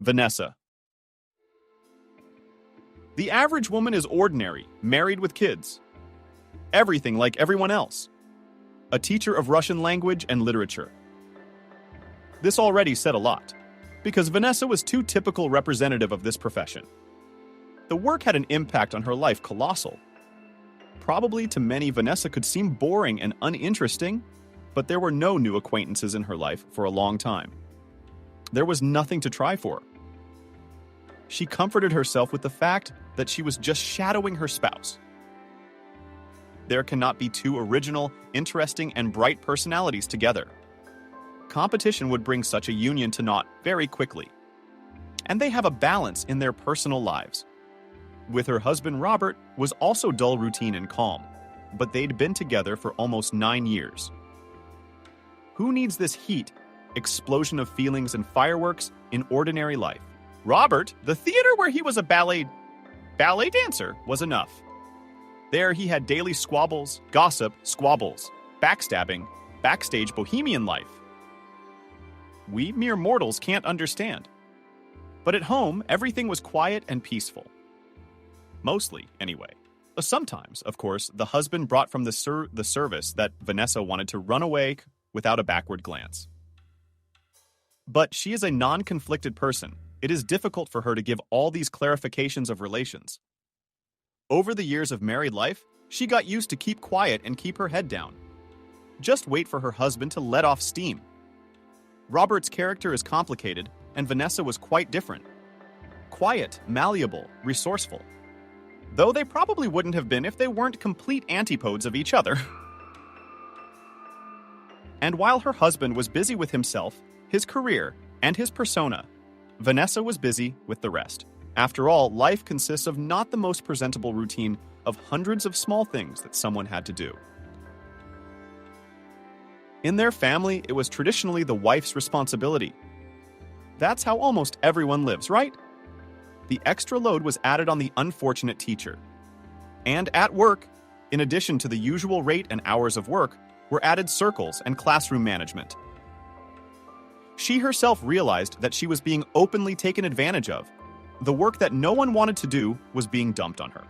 Vanessa. The average woman is ordinary, married with kids. Everything like everyone else. A teacher of Russian language and literature. This already said a lot, because Vanessa was too typical representative of this profession. The work had an impact on her life colossal. Probably to many, Vanessa could seem boring and uninteresting, but there were no new acquaintances in her life for a long time. There was nothing to try for. She comforted herself with the fact that she was just shadowing her spouse. There cannot be two original, interesting, and bright personalities together. Competition would bring such a union to naught very quickly. And they have a balance in their personal lives. With her husband, Robert was also dull routine and calm, but they'd been together for almost 9 years. Who needs this heat, explosion of feelings and fireworks in ordinary life? Robert, the theater where he was a ballet dancer, was enough. There he had daily squabbles, gossip, squabbles, backstabbing, backstage bohemian life. We mere mortals can't understand. But at home, everything was quiet and peaceful. Mostly, anyway. Sometimes, of course, the husband brought from the service that Vanessa wanted to run away without a backward glance. But she is a non-conflicted person. It is difficult for her to give all these clarifications of relations. Over the years of married life, she got used to keep quiet and keep her head down. Just wait for her husband to let off steam. Robert's character is complicated, and Vanessa was quite different. Quiet, malleable, resourceful. Though they probably wouldn't have been if they weren't complete antipodes of each other. And while her husband was busy with himself, his career, and his persona, Vanessa was busy with the rest. After all, life consists of not the most presentable routine of hundreds of small things that someone had to do. In their family, it was traditionally the wife's responsibility. That's how almost everyone lives, right? The extra load was added on the unfortunate teacher. And at work, in addition to the usual rate and hours of work, were added circles and classroom management. She herself realized that she was being openly taken advantage of. The work that no one wanted to do was being dumped on her.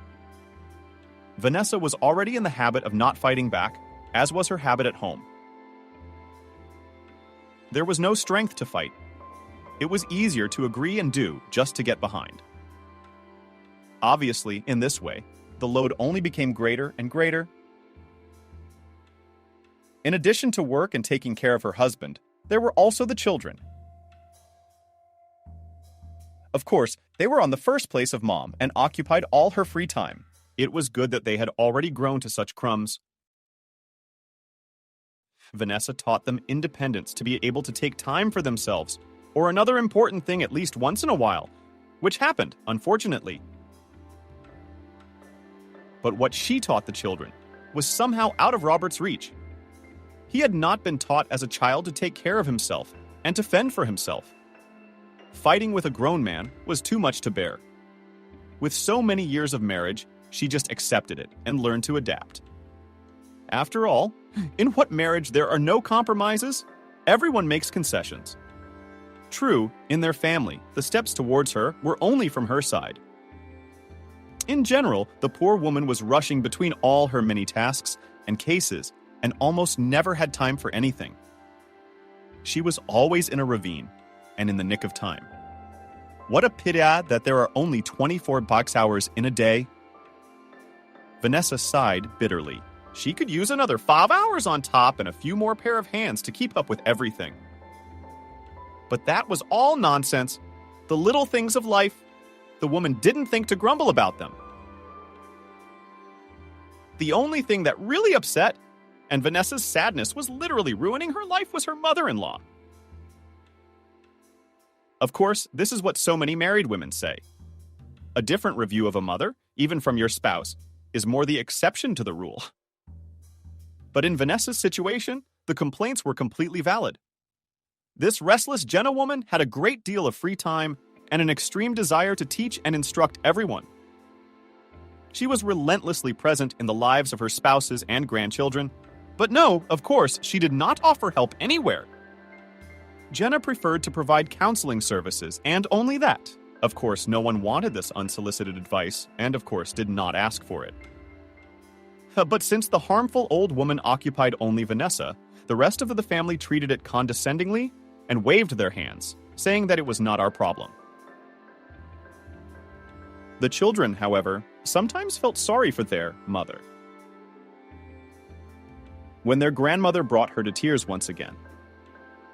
Vanessa was already in the habit of not fighting back, as was her habit at home. There was no strength to fight. It was easier to agree and do just to get behind. Obviously, in this way, the load only became greater and greater. In addition to work and taking care of her husband, there were also the children. Of course, they were on the first place of mom and occupied all her free time. It was good that they had already grown to such crumbs. Vanessa taught them independence to be able to take time for themselves, or another important thing at least once in a while, which happened, unfortunately. But what she taught the children was somehow out of Robert's reach. He had not been taught as a child to take care of himself and to fend for himself. Fighting with a grown man was too much to bear. With so many years of marriage, she just accepted it and learned to adapt. After all, in what marriage there are no compromises? Everyone makes concessions. True, in their family, the steps towards her were only from her side. In general, the poor woman was rushing between all her many tasks and cases and almost never had time for anything. She was always in a ravine and in the nick of time. What a pity that there are only 24 box hours in a day. Vanessa sighed bitterly. She could use another 5 hours on top and a few more pair of hands to keep up with everything. But that was all nonsense. The little things of life, the woman didn't think to grumble about them. The only thing that really upset, and Vanessa's sadness was literally ruining her life, was her mother-in-law. Of course, this is what so many married women say. A different review of a mother, even from your spouse, is more the exception to the rule. But in Vanessa's situation, the complaints were completely valid. This restless gentlewoman had a great deal of free time and an extreme desire to teach and instruct everyone. She was relentlessly present in the lives of her spouses and grandchildren, but no, of course, she did not offer help anywhere. Jenna preferred to provide counseling services, and only that. Of course, no one wanted this unsolicited advice, and of course did not ask for it. But since the harmful old woman occupied only Vanessa, the rest of the family treated it condescendingly and waved their hands, saying that it was not our problem. The children, however, sometimes felt sorry for their mother. When their grandmother brought her to tears once again,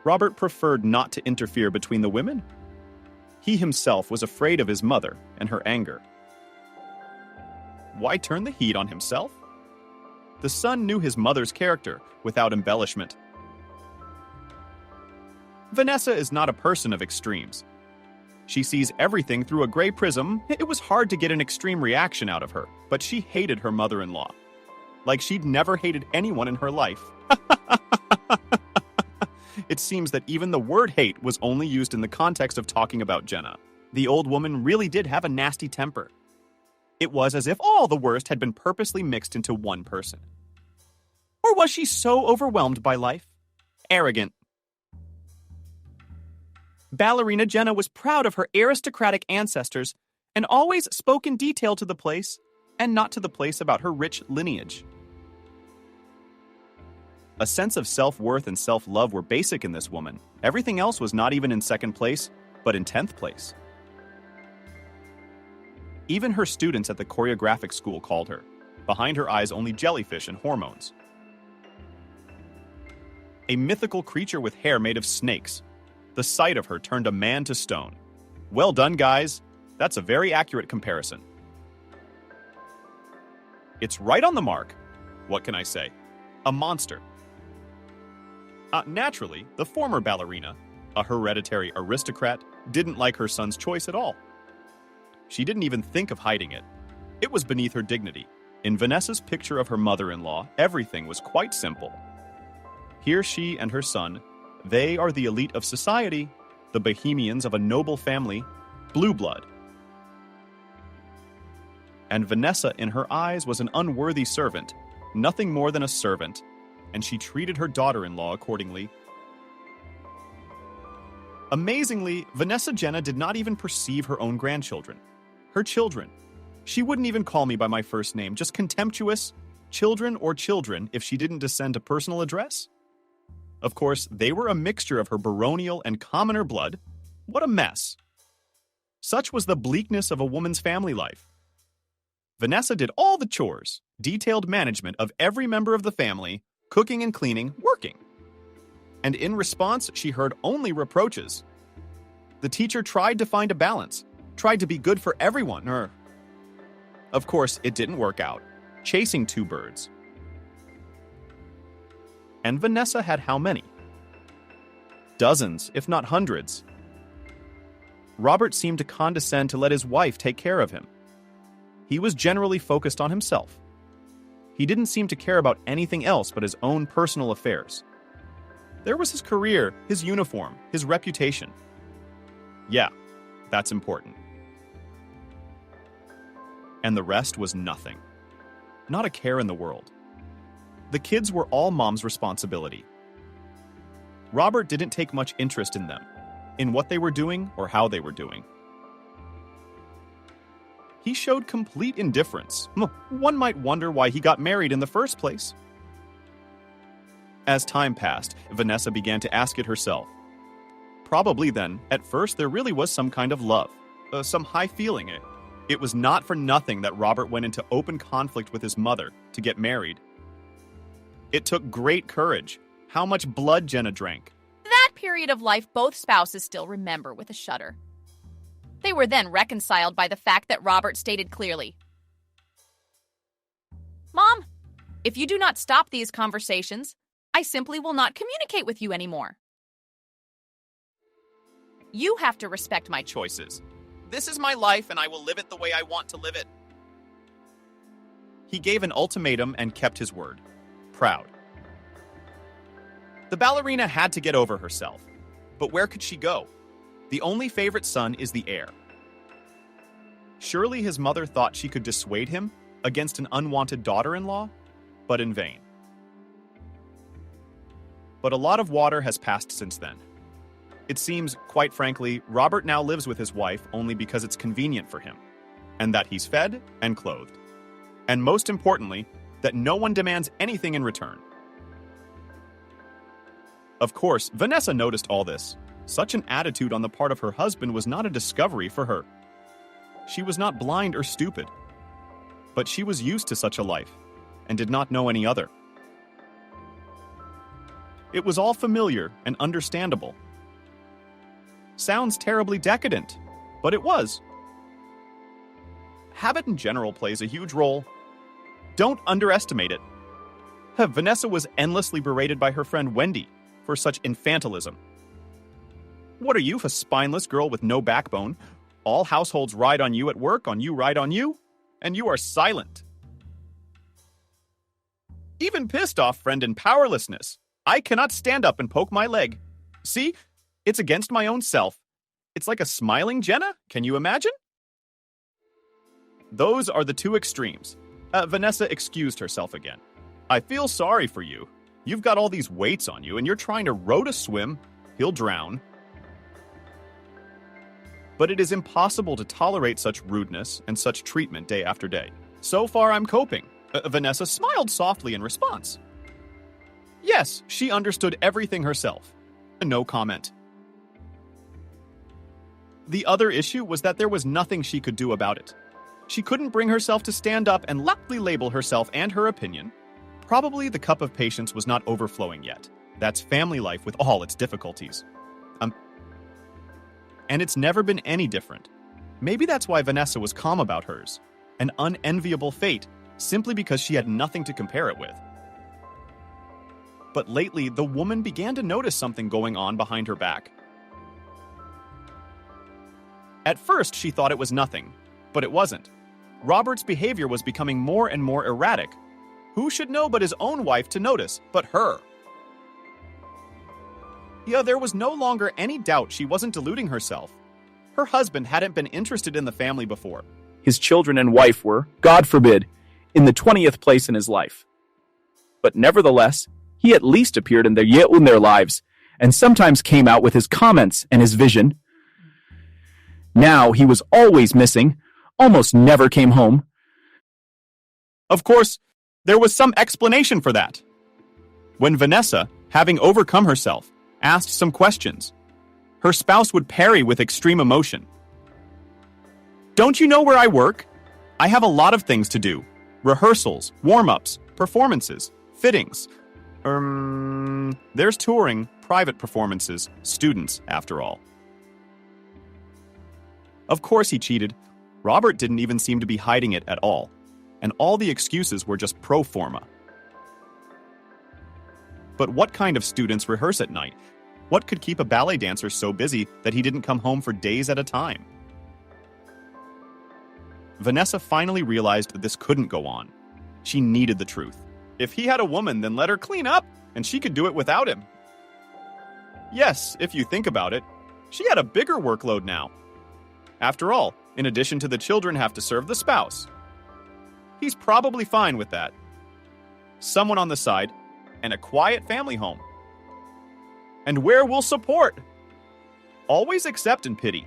Robert preferred not to interfere between the women. He himself was afraid of his mother and her anger. Why turn the heat on himself? The son knew his mother's character without embellishment. Vanessa is not a person of extremes. She sees everything through a gray prism. It was hard to get an extreme reaction out of her, but she hated her mother-in-law. Like she'd never hated anyone in her life. It seems that even the word hate was only used in the context of talking about Jenna. The old woman really did have a nasty temper. It was as if all the worst had been purposely mixed into one person. Or was she so overwhelmed by life? Arrogant. Ballerina Jenna was proud of her aristocratic ancestors and always spoke in detail to the place and not to the place about her rich lineage. A sense of self-worth and self-love were basic in this woman. Everything else was not even in second place, but in 10th place. Even her students at the choreographic school called her. Behind her eyes only jellyfish and hormones. A mythical creature with hair made of snakes. The sight of her turned a man to stone. Well done, guys. That's a very accurate comparison. It's right on the mark. What can I say? A monster. Naturally, the former ballerina, a hereditary aristocrat, didn't like her son's choice at all. She didn't even think of hiding it. It was beneath her dignity. In Vanessa's picture of her mother-in-law, everything was quite simple. Here she and her son, they are the elite of society, the bohemians of a noble family, blue blood. And Vanessa in her eyes was an unworthy servant, nothing more than a servant, and she treated her daughter-in-law accordingly. Amazingly, Vanessa Jenna did not even perceive her own grandchildren. Her children. She wouldn't even call me by my first name, just contemptuous children or children if she didn't descend to personal address. Of course, they were a mixture of her baronial and commoner blood. What a mess. Such was the bleakness of a woman's family life. Vanessa did all the chores, detailed management of every member of the family, cooking and cleaning, working. And in response, she heard only reproaches. The teacher tried to find a balance, tried to be good for everyone, Of course, it didn't work out, chasing two birds. And Vanessa had how many? Dozens, if not hundreds. Robert seemed to condescend to let his wife take care of him. He was generally focused on himself. He didn't seem to care about anything else but his own personal affairs. There was his career, his uniform, his reputation. Yeah, that's important. And the rest was nothing. Not a care in the world. The kids were all Mom's responsibility. Robert didn't take much interest in them, in what they were doing or how they were doing. He showed complete indifference. One might wonder why he got married in the first place. As time passed, Vanessa began to ask it herself. Probably then, at first, there really was some kind of love, some high feeling. It was not for nothing that Robert went into open conflict with his mother to get married. It took great courage. How much blood Jenna drank. That period of life both spouses still remember with a shudder. They were then reconciled by the fact that Robert stated clearly, "Mom, if you do not stop these conversations, I simply will not communicate with you anymore. You have to respect my choices. This is my life and I will live it the way I want to live it." He gave an ultimatum and kept his word. Proud. The ballerina had to get over herself. But where could she go? The only favorite son is the heir. Surely his mother thought she could dissuade him against an unwanted daughter-in-law, but in vain. But a lot of water has passed since then. It seems, quite frankly, Robert now lives with his wife only because it's convenient for him, and that he's fed and clothed. And most importantly, that no one demands anything in return. Of course, Vanessa noticed all this. Such an attitude on the part of her husband was not a discovery for her. She was not blind or stupid, but she was used to such a life and did not know any other. It was all familiar and understandable. Sounds terribly decadent, but it was. Habit in general plays a huge role. Don't underestimate it. Vanessa was endlessly berated by her friend Wendy for such infantilism. What are you, a spineless girl with no backbone? All households ride on you at work, on you ride on you, and you are silent. Even pissed off friend in powerlessness. I cannot stand up and poke my leg. See, it's against my own self. It's like a smiling Jenna, can you imagine? Those are the two extremes. Vanessa excused herself again. I feel sorry for you. You've got all these weights on you and you're trying to row to swim. He'll drown. But it is impossible to tolerate such rudeness and such treatment day after day. So far, I'm coping. Vanessa smiled softly in response. Yes, she understood everything herself. No comment. The other issue was that there was nothing she could do about it. She couldn't bring herself to stand up and loudly label herself and her opinion. Probably the cup of patience was not overflowing yet. That's family life with all its difficulties. And it's never been any different. Maybe that's why Vanessa was calm about hers. An unenviable fate, simply because she had nothing to compare it with. But lately, the woman began to notice something going on behind her back. At first, she thought it was nothing, but it wasn't. Robert's behavior was becoming more and more erratic. Who should know but his own wife to notice, but her? Yeah, there was no longer any doubt she wasn't deluding herself. Her husband hadn't been interested in the family before. His children and wife were, God forbid, in the 20th place in his life. But nevertheless, he at least appeared in their lives, and sometimes came out with his comments and his vision. Now he was always missing, almost never came home. Of course, there was some explanation for that. When Vanessa, having overcome herself, asked some questions, her spouse would parry with extreme emotion. Don't you know where I work? I have a lot of things to do. Rehearsals, warm-ups, performances, fittings. There's touring, private performances, students, after all. Of course he cheated. Robert didn't even seem to be hiding it at all. And all the excuses were just pro forma. But what kind of students rehearse at night? What could keep a ballet dancer so busy that he didn't come home for days at a time? Vanessa finally realized that this couldn't go on. She needed the truth. If he had a woman, then let her clean up, and she could do it without him. Yes, if you think about it, she had a bigger workload now. After all, in addition to the children have to serve the spouse. He's probably fine with that. Someone on the side, and a quiet family home. And where will support? Always accept and pity.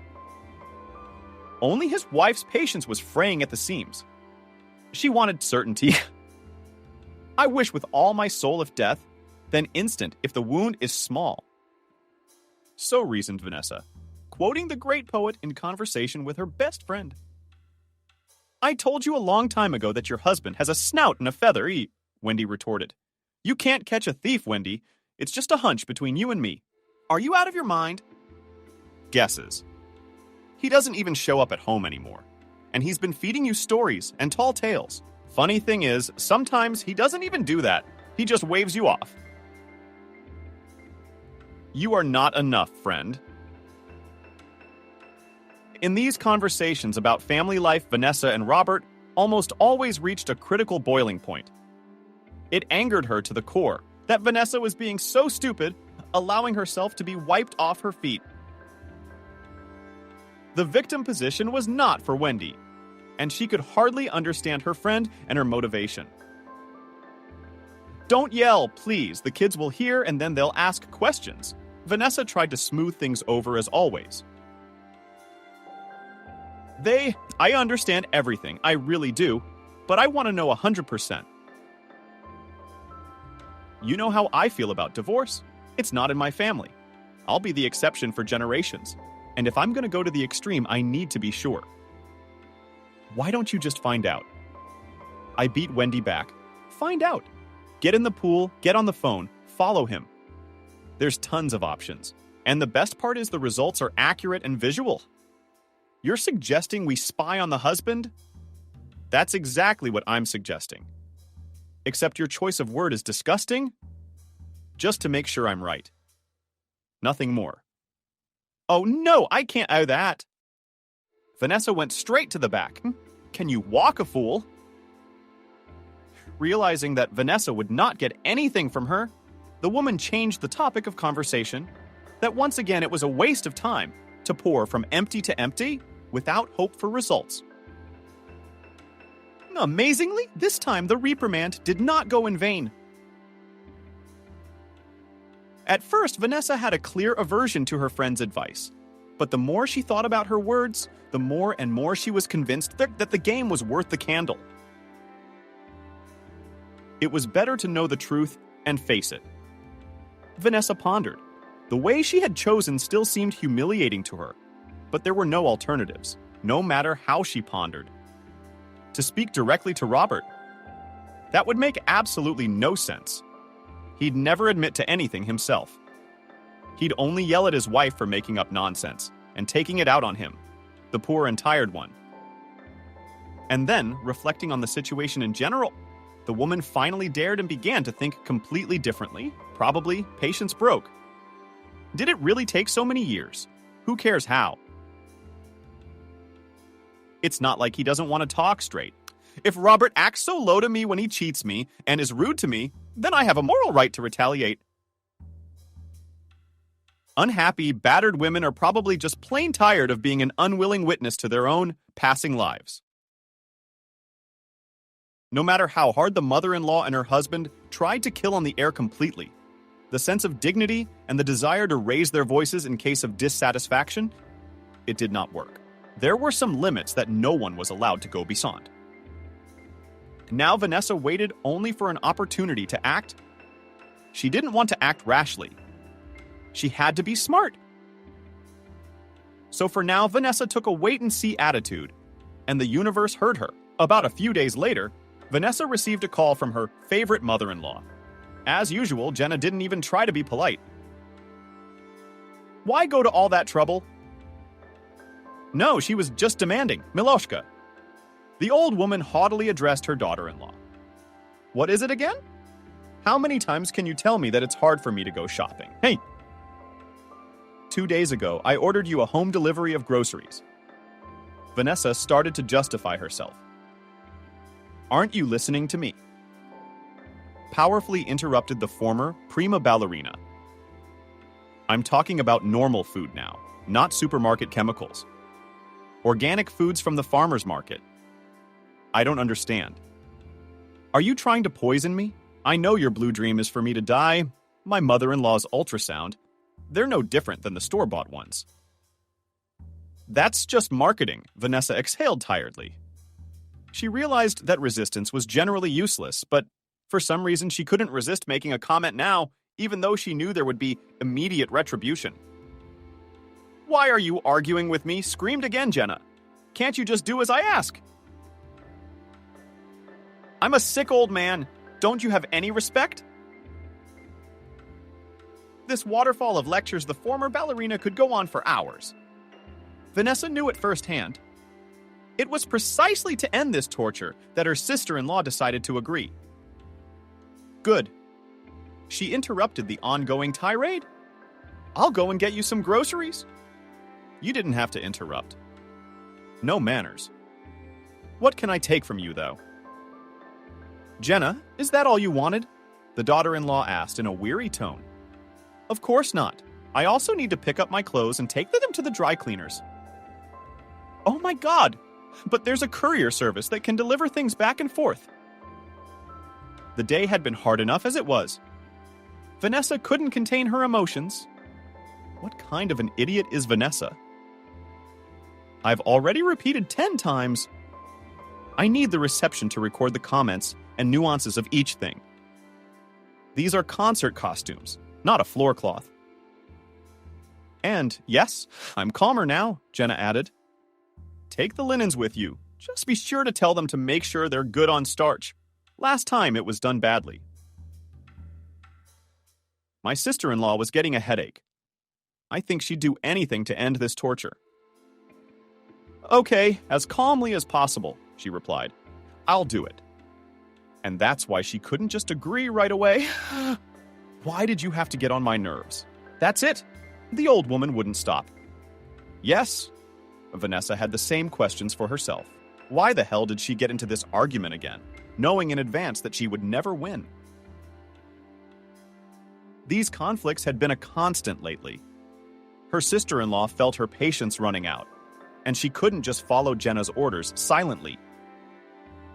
Only his wife's patience was fraying at the seams. She wanted certainty. I wish with all my soul if death, then instant if the wound is small. So reasoned Vanessa, quoting the great poet in conversation with her best friend. I told you a long time ago that your husband has a snout and a feather, Wendy retorted. You can't catch a thief, Wendy. It's just a hunch between you and me. Are you out of your mind? Guesses. He doesn't even show up at home anymore. And he's been feeding you stories and tall tales. Funny thing is, sometimes he doesn't even do that. He just waves you off. You are not enough, friend. In these conversations about family life, Vanessa and Robert almost always reached a critical boiling point. It angered her to the core that Vanessa was being so stupid, allowing herself to be wiped off her feet. The victim position was not for Wendy, and she could hardly understand her friend and her motivation. Don't yell, please. The kids will hear and then they'll ask questions. Vanessa tried to smooth things over as always. I understand everything, I really do, but I want to know 100%. You know how I feel about divorce. It's not in my family. I'll be the exception for generations. And if I'm going to go to the extreme, I need to be sure. Why don't you just find out? I beat Wendy back. Find out. Get in the pool, get on the phone, follow him. There's tons of options. And the best part is the results are accurate and visual. You're suggesting we spy on the husband? That's exactly what I'm suggesting. Except your choice of word is disgusting? Just to make sure I'm right. Nothing more. Oh no, I can't do that. Vanessa went straight to the back. Can you walk, a fool? Realizing that Vanessa would not get anything from her, the woman changed the topic of conversation, that once again it was a waste of time to pour from empty to empty without hope for results. Amazingly, this time the reprimand did not go in vain. At first, Vanessa had a clear aversion to her friend's advice, but the more she thought about her words, the more and more she was convinced that the game was worth the candle. It was better to know the truth and face it. Vanessa pondered. The way she had chosen still seemed humiliating to her, but there were no alternatives, no matter how she pondered. To speak directly to Robert, that would make absolutely no sense. He'd never admit to anything himself. He'd only yell at his wife for making up nonsense and taking it out on him, the poor and tired one. And then, reflecting on the situation in general, the woman finally dared and began to think completely differently. Probably, patience broke. Did it really take so many years? Who cares how? It's not like he doesn't want to talk straight. If Robert acts so low to me when he cheats me and is rude to me, then I have a moral right to retaliate. Unhappy, battered women are probably just plain tired of being an unwilling witness to their own passing lives. No matter how hard the mother-in-law and her husband tried to kill on the air completely, the sense of dignity and the desire to raise their voices in case of dissatisfaction, it did not work. There were some limits that no one was allowed to go beyond. Now Vanessa waited only for an opportunity to act. She didn't want to act rashly. She had to be smart. So for now, Vanessa took a wait-and-see attitude, and the universe heard her. About a few days later, Vanessa received a call from her favorite mother-in-law. As usual, Jenna didn't even try to be polite. Why go to all that trouble? No, she was just demanding, Miloshka. The old woman haughtily addressed her daughter-in-law. What is it again? How many times can you tell me that it's hard for me to go shopping? Hey! 2 days ago, I ordered you a home delivery of groceries. Vanessa started to justify herself. Aren't you listening to me? Powerfully interrupted the former prima ballerina. I'm talking about normal food now, not supermarket chemicals. Organic foods from the farmer's market. I don't understand. Are you trying to poison me? I know your blue dream is for me to die. My mother-in-law's ultrasound. They're no different than the store-bought ones. That's just marketing, Vanessa exhaled tiredly. She realized that resistance was generally useless, but for some reason she couldn't resist making a comment now, even though she knew there would be immediate retribution. Why are you arguing with me? Screamed again, Jenna. Can't you just do as I ask? I'm a sick old man. Don't you have any respect? This waterfall of lectures the former ballerina could go on for hours. Vanessa knew it firsthand. It was precisely to end this torture that her sister-in-law decided to agree. Good. She interrupted the ongoing tirade. I'll go and get you some groceries. You didn't have to interrupt. No manners. What can I take from you, though? Jenna, is that all you wanted? The daughter-in-law asked in a weary tone. Of course not. I also need to pick up my clothes and take them to the dry cleaners. Oh my God! But there's a courier service that can deliver things back and forth. The day had been hard enough as it was. Vanessa couldn't contain her emotions. What kind of an idiot is Vanessa? I've already repeated 10 times. I need the reception to record the comments and nuances of each thing. These are concert costumes, not a floor cloth. And, yes, I'm calmer now, Jenna added. Take the linens with you. Just be sure to tell them to make sure they're good on starch. Last time it was done badly. My sister-in-law was getting a headache. I think she'd do anything to end this torture. Okay, as calmly as possible, she replied. I'll do it. And that's why she couldn't just agree right away. Why did you have to get on my nerves? That's it. The old woman wouldn't stop. Yes, Vanessa had the same questions for herself. Why the hell did she get into this argument again, knowing in advance that she would never win? These conflicts had been a constant lately. Her sister-in-law felt her patience running out, and she couldn't just follow Jenna's orders silently.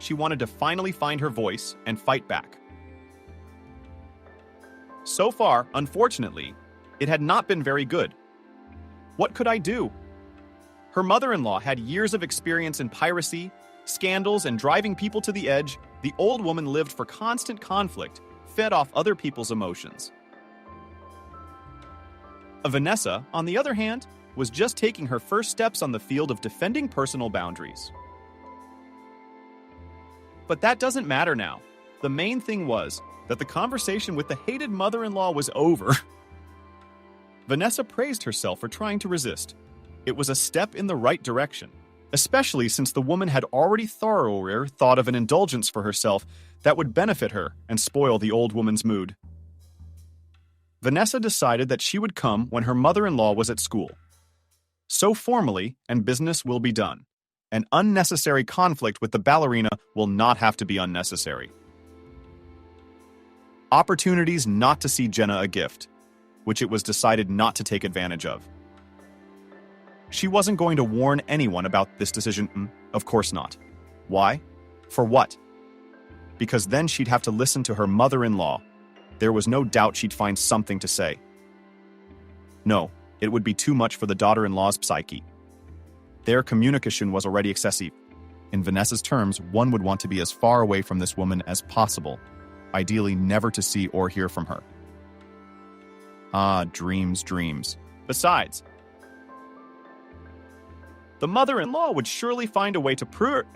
She wanted to finally find her voice and fight back. So far, unfortunately, it had not been very good. What could I do? Her mother-in-law had years of experience in piracy, scandals, and driving people to the edge. The old woman lived for constant conflict, fed off other people's emotions. Vanessa, on the other hand, was just taking her first steps on the field of defending personal boundaries. But that doesn't matter now. The main thing was that the conversation with the hated mother-in-law was over. Vanessa praised herself for trying to resist. It was a step in the right direction, especially since the woman had already thoroughly thought of an indulgence for herself that would benefit her and spoil the old woman's mood. Vanessa decided that she would come when her mother-in-law was at school. So formally, and business will be done. An unnecessary conflict with the ballerina will not have to be unnecessary. Opportunities not to see Jenna a gift, which it was decided not to take advantage of. She wasn't going to warn anyone about this decision. Of course not. Why? For what? Because then she'd have to listen to her mother-in-law. There was no doubt she'd find something to say. No, it would be too much for the daughter-in-law's psyche. Their communication was already excessive. In Vanessa's terms, one would want to be as far away from this woman as possible, ideally never to see or hear from her. Ah, dreams, dreams. Besides, the mother-in-law would surely find a way to prove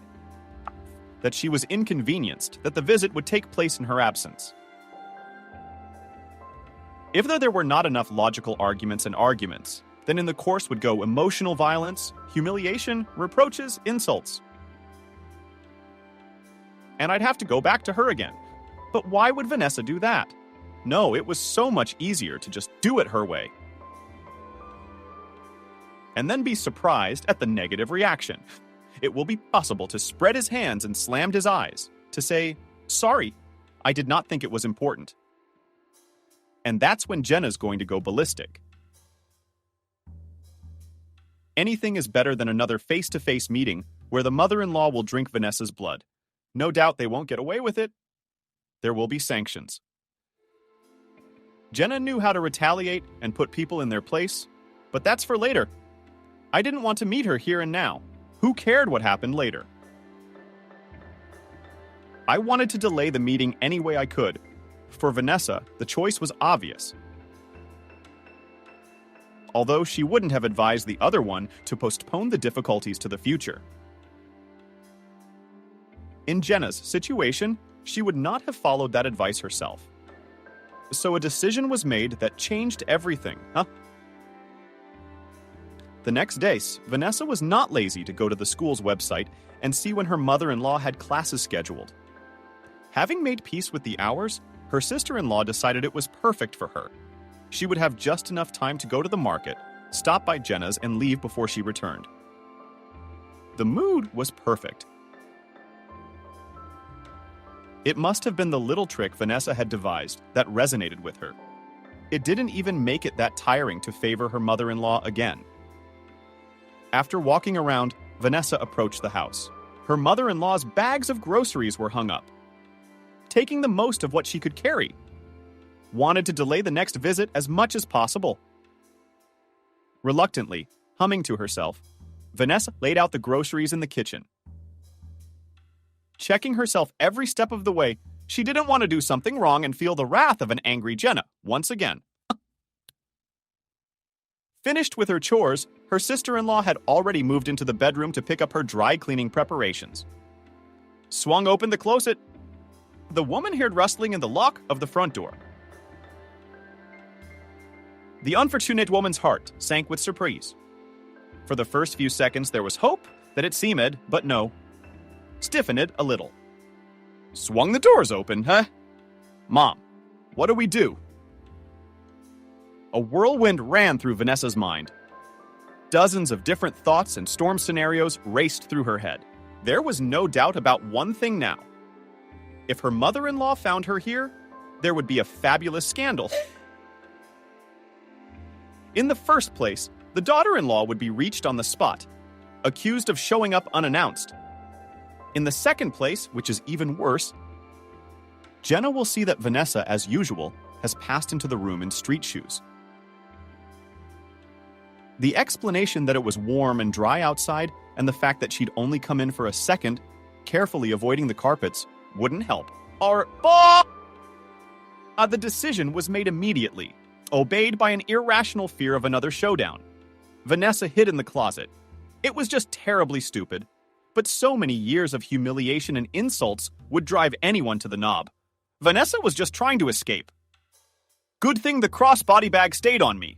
that she was inconvenienced, that the visit would take place in her absence. If there were not enough logical arguments, then in the course would go emotional violence, humiliation, reproaches, insults. And I'd have to go back to her again. But why would Vanessa do that? No, it was so much easier to just do it her way. And then be surprised at the negative reaction. It will be possible to spread his hands and slam his eyes, to say, sorry, I did not think it was important. And that's when Jenna's going to go ballistic. Anything is better than another face-to-face meeting where the mother-in-law will drink Vanessa's blood. No doubt they won't get away with it. There will be sanctions. Jenna knew how to retaliate and put people in their place, but that's for later. I didn't want to meet her here and now. Who cared what happened later? I wanted to delay the meeting any way I could. For Vanessa, the choice was obvious. Although she wouldn't have advised the other one to postpone the difficulties to the future. In Jenna's situation, she would not have followed that advice herself. So a decision was made that changed everything, The next day, Vanessa was not lazy to go to the school's website and see when her mother-in-law had classes scheduled. Having made peace with the hours, her sister-in-law decided it was perfect for her. She would have just enough time to go to the market, stop by Jenna's, and leave before she returned. The mood was perfect. It must have been the little trick Vanessa had devised that resonated with her. It didn't even make it that tiring to favor her mother-in-law again. After walking around, Vanessa approached the house. Her mother-in-law's bags of groceries were hung up, taking the most of what she could carry. Wanted to delay the next visit as much as possible. Reluctantly, humming to herself, Vanessa laid out the groceries in the kitchen. Checking herself every step of the way, she didn't want to do something wrong and feel the wrath of an angry Jenna once again. Finished with her chores, her sister-in-law had already moved into the bedroom to pick up her dry cleaning preparations. Swung open the closet, the woman heard rustling in the lock of the front door. The unfortunate woman's heart sank with surprise. For the first few seconds, there was hope that it seemed, but no. Stiffened a little. Swung the doors open, huh? Mom, what do we do? A whirlwind ran through Vanessa's mind. Dozens of different thoughts and storm scenarios raced through her head. There was no doubt about one thing now. If her mother-in-law found her here, there would be a fabulous scandal. In the first place, the daughter-in-law would be reached on the spot, accused of showing up unannounced. In the second place, which is even worse, Jenna will see that Vanessa, as usual, has passed into the room in street shoes. The explanation that it was warm and dry outside and the fact that she'd only come in for a second, carefully avoiding the carpets, wouldn't help. The decision was made immediately, obeyed by an irrational fear of another showdown. Vanessa hid in the closet. It was just terribly stupid, but so many years of humiliation and insults would drive anyone to the knob. Vanessa was just trying to escape. Good thing the crossbody bag stayed on me.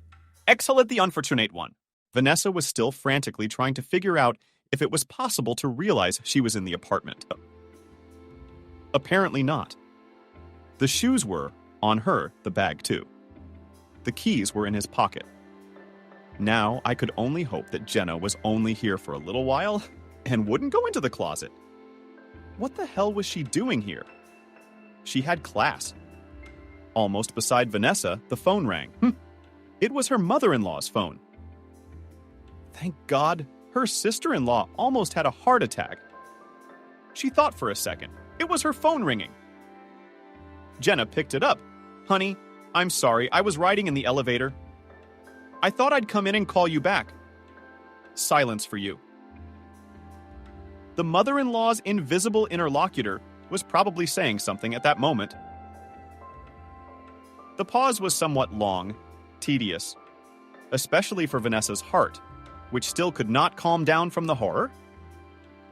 Exhaled the unfortunate one. Vanessa was still frantically trying to figure out if it was possible to realize she was in the apartment. Apparently not. The shoes were, on her, the bag too. The keys were in his pocket. Now I could only hope that Jenna was only here for a little while and wouldn't go into the closet. What the hell was she doing here? She had class. Almost beside Vanessa, the phone rang. It was her mother-in-law's phone. Thank God, her sister-in-law almost had a heart attack. She thought for a second. It was her phone ringing. Jenna picked it up. Honey, I'm sorry, I was riding in the elevator. I thought I'd come in and call you back. Silence for you. The mother-in-law's invisible interlocutor was probably saying something at that moment. The pause was somewhat long, tedious, especially for Vanessa's heart, which still could not calm down from the horror.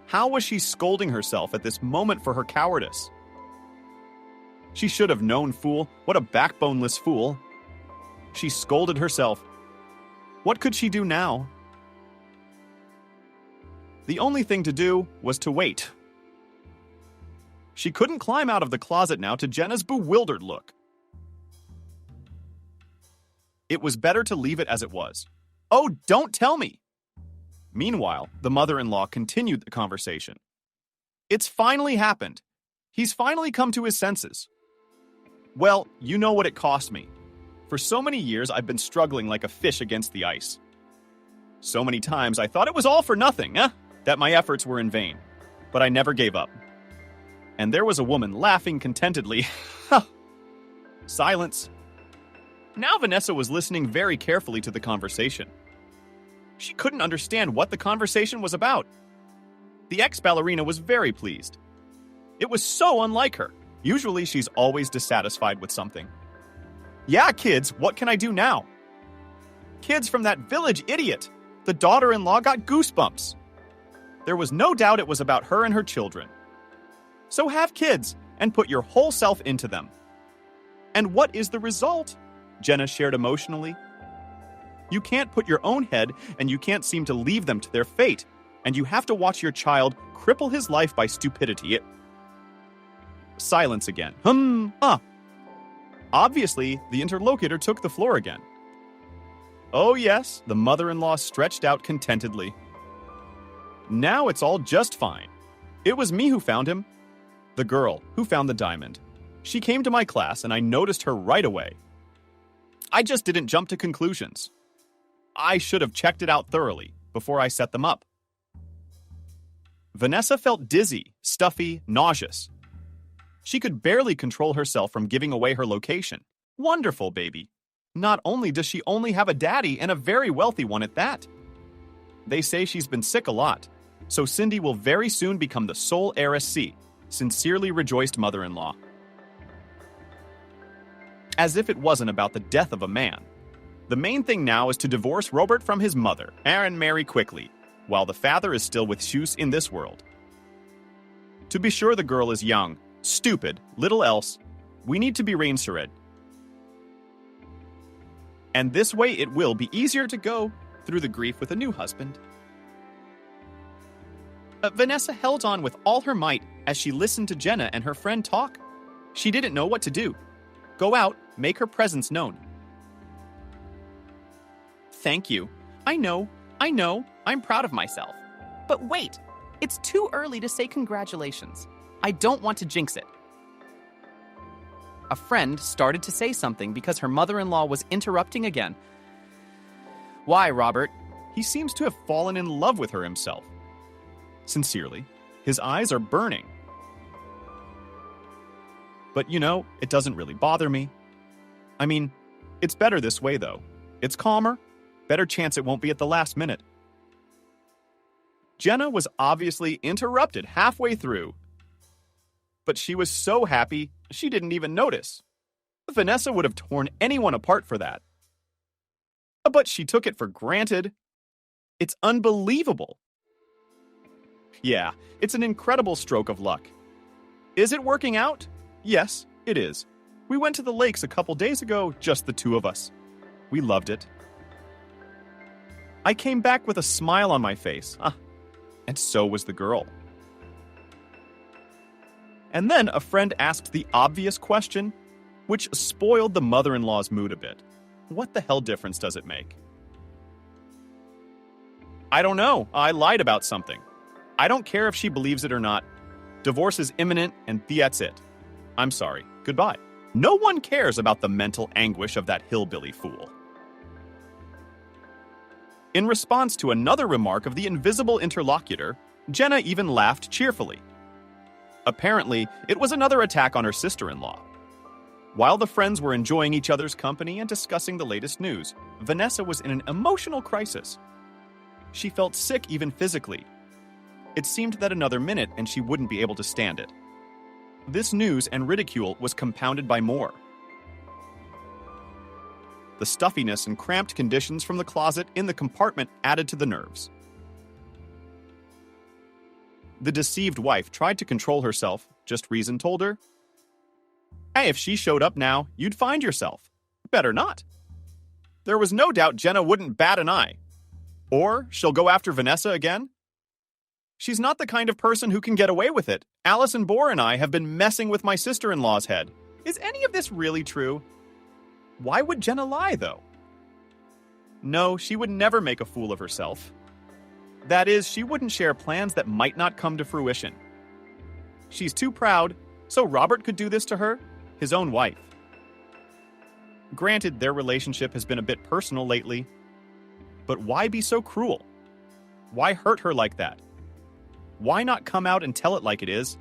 How was she scolding herself at this moment for her cowardice? She should have known, fool. What a backboneless fool. She scolded herself. What could she do now? The only thing to do was to wait. She couldn't climb out of the closet now to Jenna's bewildered look. It was better to leave it as it was. Oh, don't tell me! Meanwhile, the mother-in-law continued the conversation. It's finally happened. He's finally come to his senses. Well, you know what it cost me. For so many years, I've been struggling like a fish against the ice. So many times I thought it was all for nothing, that my efforts were in vain. But I never gave up. And there was a woman laughing contentedly. Silence. Now Vanessa was listening very carefully to the conversation. She couldn't understand what the conversation was about. The ex-ballerina was very pleased. It was so unlike her. Usually she's always dissatisfied with something. Yeah, kids, what can I do now? Kids from that village idiot. The daughter-in-law got goosebumps. There was no doubt it was about her and her children. So have kids and put your whole self into them. And what is the result? Jenna shared emotionally. You can't put your own head and you can't seem to leave them to their fate. And you have to watch your child cripple his life by stupidity. Silence again. Obviously, the interlocutor took the floor again. Oh yes, the mother-in-law stretched out contentedly. Now it's all just fine. It was me who found him. The girl who found the diamond. She came to my class and I noticed her right away. I just didn't jump to conclusions. I should have checked it out thoroughly before I set them up. Vanessa felt dizzy, stuffy, nauseous. She could barely control herself from giving away her location. Wonderful, baby. Not only does she only have a daddy, and a very wealthy one at that. They say she's been sick a lot, so Cindy will very soon become the sole heiress C. Sincerely rejoiced mother-in-law. As if it wasn't about the death of a man. The main thing now is to divorce Robert from his mother and marry quickly, while the father is still with Shoes in this world. To be sure, the girl is young, stupid, little else. We need to be Rainsered. And this way it will be easier to go through the grief with a new husband. Vanessa held on with all her might as she listened to Jenna and her friend talk. She didn't know what to do. Go out, make her presence known. Thank you. I know, I'm proud of myself. But wait, it's too early to say congratulations. I don't want to jinx it. A friend started to say something because her mother-in-law was interrupting again. Why, Robert? He seems to have fallen in love with her himself. Sincerely, his eyes are burning. But it doesn't really bother me. I mean, it's better this way though. It's calmer, better chance it won't be at the last minute. Jenna was obviously interrupted halfway through, but she was so happy she didn't even notice. Vanessa would have torn anyone apart for that. But she took it for granted. It's unbelievable. Yeah, it's an incredible stroke of luck. Is it working out? Yes, it is. We went to the lakes a couple days ago, just the two of us. We loved it. I came back with a smile on my face. And so was the girl. And then a friend asked the obvious question, which spoiled the mother-in-law's mood a bit. What the hell difference does it make? I don't know. I lied about something. I don't care if she believes it or not. Divorce is imminent, and that's it. I'm sorry. Goodbye. No one cares about the mental anguish of that hillbilly fool. In response to another remark of the invisible interlocutor, Jenna even laughed cheerfully. Apparently, it was another attack on her sister-in-law. While the friends were enjoying each other's company and discussing the latest news, Vanessa was in an emotional crisis. She felt sick even physically. It seemed that another minute and she wouldn't be able to stand it. This news and ridicule was compounded by more. The stuffiness and cramped conditions from the closet in the compartment added to the nerves. The deceived wife tried to control herself, just reason told her, "Hey, if she showed up now, you'd find yourself. Better not." There was no doubt Jenna wouldn't bat an eye. Or she'll go after Vanessa again. She's not the kind of person who can get away with it. Allison Bohr and I have been messing with my sister-in-law's head. Is any of this really true? Why would Jenna lie, though? No, she would never make a fool of herself. That is, she wouldn't share plans that might not come to fruition. She's too proud, so Robert could do this to her, his own wife. Granted, their relationship has been a bit personal lately, but why be so cruel? Why hurt her like that? Why not come out and tell it like it is?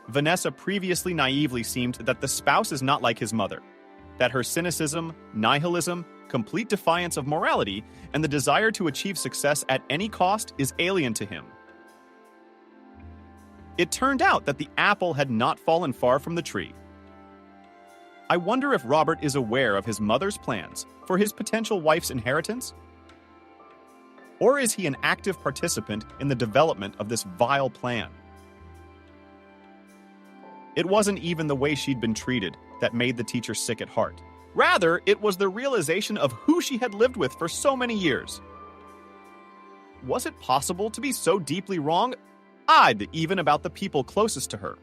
Vanessa previously naively seemed that the spouse is not like his mother, that her cynicism, nihilism, complete defiance of morality, and the desire to achieve success at any cost is alien to him. It turned out that the apple had not fallen far from the tree. I wonder if Robert is aware of his mother's plans for his potential wife's inheritance? Or is he an active participant in the development of this vile plan? It wasn't even the way she'd been treated that made the teacher sick at heart. Rather, it was the realization of who she had lived with for so many years. Was it possible to be so deeply wrong? Odd, even about the people closest to her.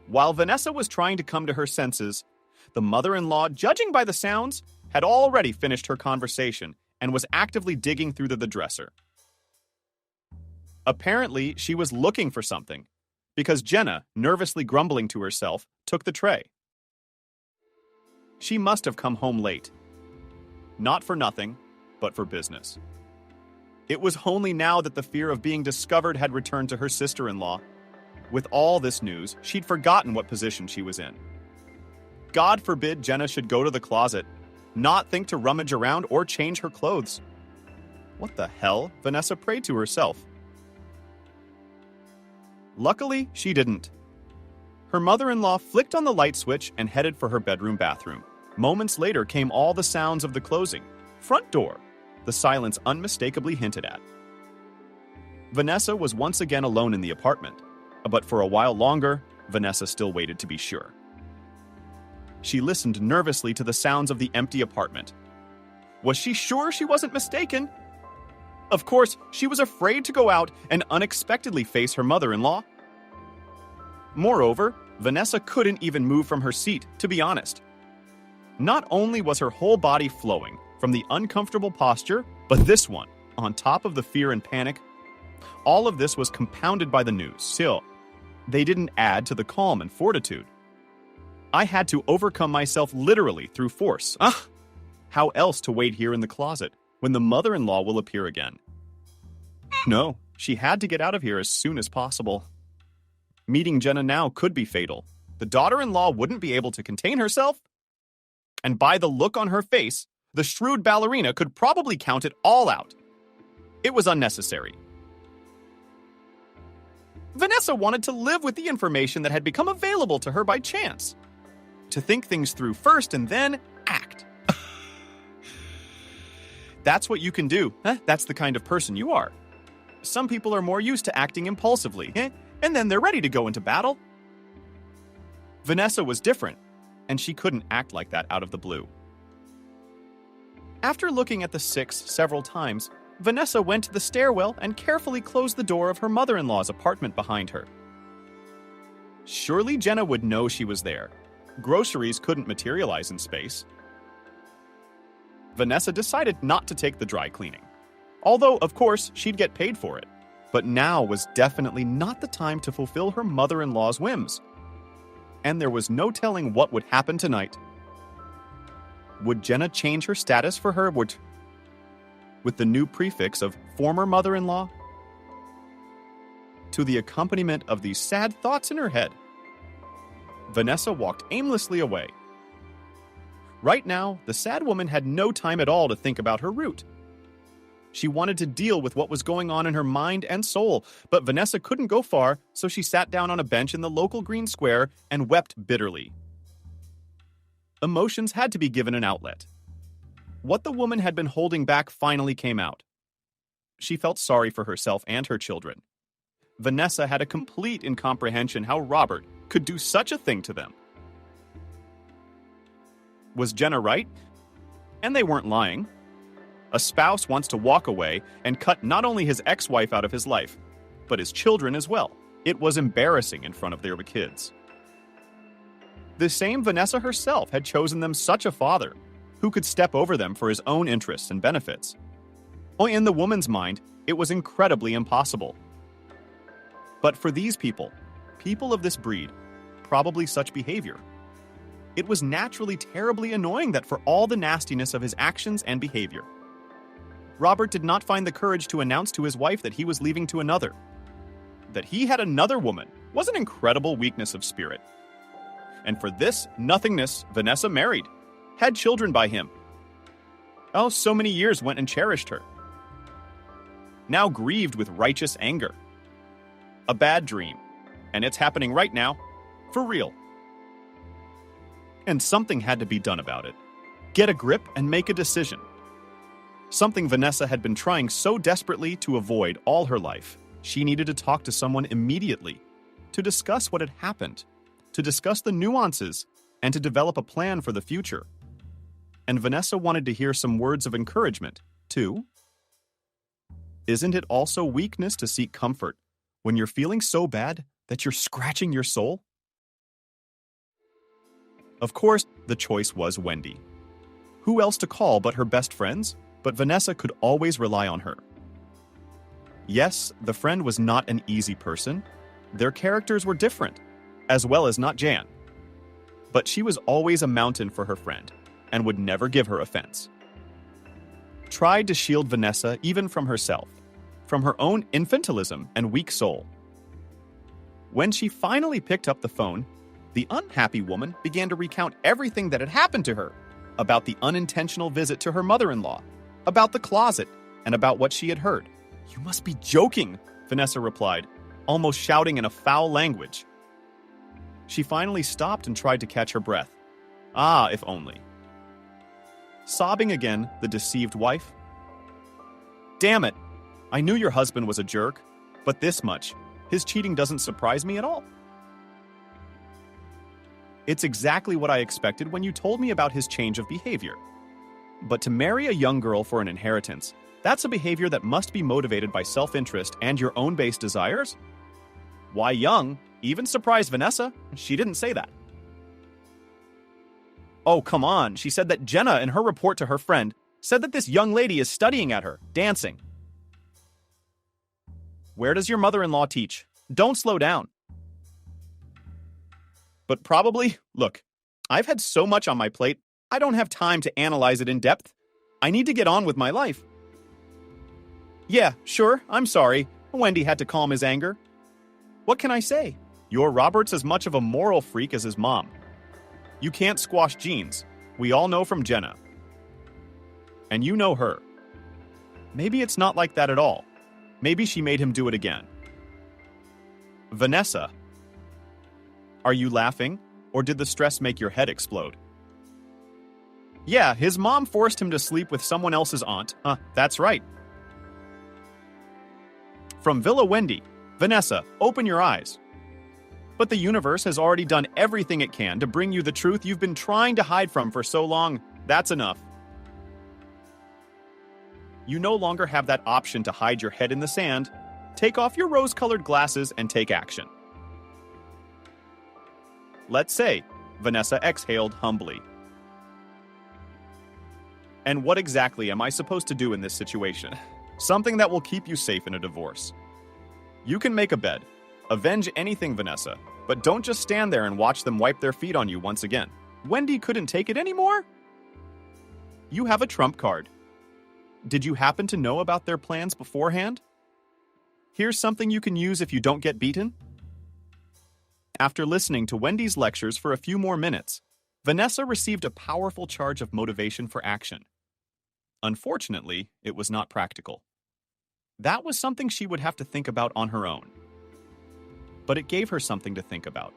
While Vanessa was trying to come to her senses, the mother-in-law, judging by the sounds, had already finished her conversation and was actively digging through the dresser. Apparently, she was looking for something, because Jenna, nervously grumbling to herself, took the tray. She must have come home late. Not for nothing, but for business. It was only now that the fear of being discovered had returned to her sister-in-law. With all this news, she'd forgotten what position she was in. God forbid Jenna should go to the closet, not think to rummage around or change her clothes. What the hell? Vanessa prayed to herself. Luckily, she didn't. Her mother-in-law flicked on the light switch and headed for her bedroom bathroom. Moments later came all the sounds of the closing. Front door, the silence unmistakably hinted at. Vanessa was once again alone in the apartment, but for a while longer, Vanessa still waited to be sure. She listened nervously to the sounds of the empty apartment. Was she sure she wasn't mistaken? Of course, she was afraid to go out and unexpectedly face her mother-in-law. Moreover, Vanessa couldn't even move from her seat, to be honest. Not only was her whole body flowing from the uncomfortable posture, but this one, on top of the fear and panic, all of this was compounded by the news. Still, they didn't add to the calm and fortitude. I had to overcome myself literally through force. How else to wait here in the closet when the mother-in-law will appear again? No, she had to get out of here as soon as possible. Meeting Jenna now could be fatal. The daughter-in-law wouldn't be able to contain herself. And by the look on her face, the shrewd ballerina could probably count it all out. It was unnecessary. Vanessa wanted to live with the information that had become available to her by chance. To think things through first and then act. That's what you can do. That's the kind of person you are. Some people are more used to acting impulsively, and then they're ready to go into battle. Vanessa was different, and she couldn't act like that out of the blue. After looking at the 6 several times, Vanessa went to the stairwell and carefully closed the door of her mother-in-law's apartment behind her. Surely Jenna would know she was there. Groceries couldn't materialize in space. Vanessa decided not to take the dry cleaning. Although, of course, she'd get paid for it. But now was definitely not the time to fulfill her mother-in-law's whims. And there was no telling what would happen tonight. Would Jenna change her status for her with the new prefix of former mother-in-law? To the accompaniment of these sad thoughts in her head, Vanessa walked aimlessly away. Right now, the sad woman had no time at all to think about her route. She wanted to deal with what was going on in her mind and soul, but Vanessa couldn't go far, so she sat down on a bench in the local green square and wept bitterly. Emotions had to be given an outlet. What the woman had been holding back finally came out. She felt sorry for herself and her children. Vanessa had a complete incomprehension how Robert could do such a thing to them. Was Jenna right? And they weren't lying. A spouse wants to walk away and cut not only his ex-wife out of his life, but his children as well. It was embarrassing in front of their kids. The same Vanessa herself had chosen them such a father who could step over them for his own interests and benefits. In the woman's mind, it was incredibly impossible. But for these people of this breed, probably such behavior, it was naturally terribly annoying that for all the nastiness of his actions and behavior, Robert did not find the courage to announce to his wife that he was leaving to another. That he had another woman was an incredible weakness of spirit. And for this nothingness, Vanessa married, had children by him. So many years went and cherished her. Now grieved with righteous anger. A bad dream, and it's happening right now, for real. And something had to be done about it. Get a grip and make a decision. Something Vanessa had been trying so desperately to avoid all her life. She needed to talk to someone immediately, to discuss what had happened, to discuss the nuances, and to develop a plan for the future. And Vanessa wanted to hear some words of encouragement, too. Isn't it also weakness to seek comfort when you're feeling so bad that you're scratching your soul? Of course, the choice was Wendy. Who else to call but her best friends? But Vanessa could always rely on her. Yes, the friend was not an easy person. Their characters were different, as well as not Jan. But she was always a mountain for her friend, and would never give her offense. Tried to shield Vanessa even from herself, from her own infantilism and weak soul. When she finally picked up the phone, The unhappy woman began to recount everything that had happened to her, about the unintentional visit to her mother-in-law, about the closet, and about what she had heard. "You must be joking," Vanessa replied, almost shouting in a foul language. She finally stopped and tried to catch her breath. Ah, if only. Sobbing again, the deceived wife. "Damn it! I knew your husband was a jerk, but this much. His cheating doesn't surprise me at all. It's exactly what I expected when you told me about his change of behavior. But to marry a young girl for an inheritance, that's a behavior that must be motivated by self-interest and your own base desires? Why young? Even surprised Vanessa. She didn't say that." "Oh, come on. She said that Jenna, in her report to her friend, said that this young lady is studying at her, dancing." "Where does your mother-in-law teach? Don't slow down." "But probably, look, I've had so much on my plate, I don't have time to analyze it in depth. I need to get on with my life." "Yeah, sure, I'm sorry." Wendy had to calm his anger. "What can I say? Your Robert's as much of a moral freak as his mom. You can't squash genes. We all know from Jenna. And you know her. Maybe it's not like that at all. Maybe she made him do it again." "Vanessa, are you laughing, or did the stress make your head explode?" "Yeah, his mom forced him to sleep with someone else's aunt. That's right." From Villa Wendy, "Vanessa, open your eyes. But the universe has already done everything it can to bring you the truth you've been trying to hide from for so long. That's enough. You no longer have that option to hide your head in the sand. Take off your rose-colored glasses and take action." "Let's say," Vanessa exhaled humbly. "And what exactly am I supposed to do in this situation? Something that will keep you safe in a divorce. You can make a bed. Avenge anything, Vanessa, but don't just stand there and watch them wipe their feet on you once again." Wendy couldn't take it anymore. "You have a trump card. Did you happen to know about their plans beforehand? Here's something you can use if you don't get beaten." After listening to Wendy's lectures for a few more minutes, Vanessa received a powerful charge of motivation for action. Unfortunately, it was not practical. That was something she would have to think about on her own. But it gave her something to think about.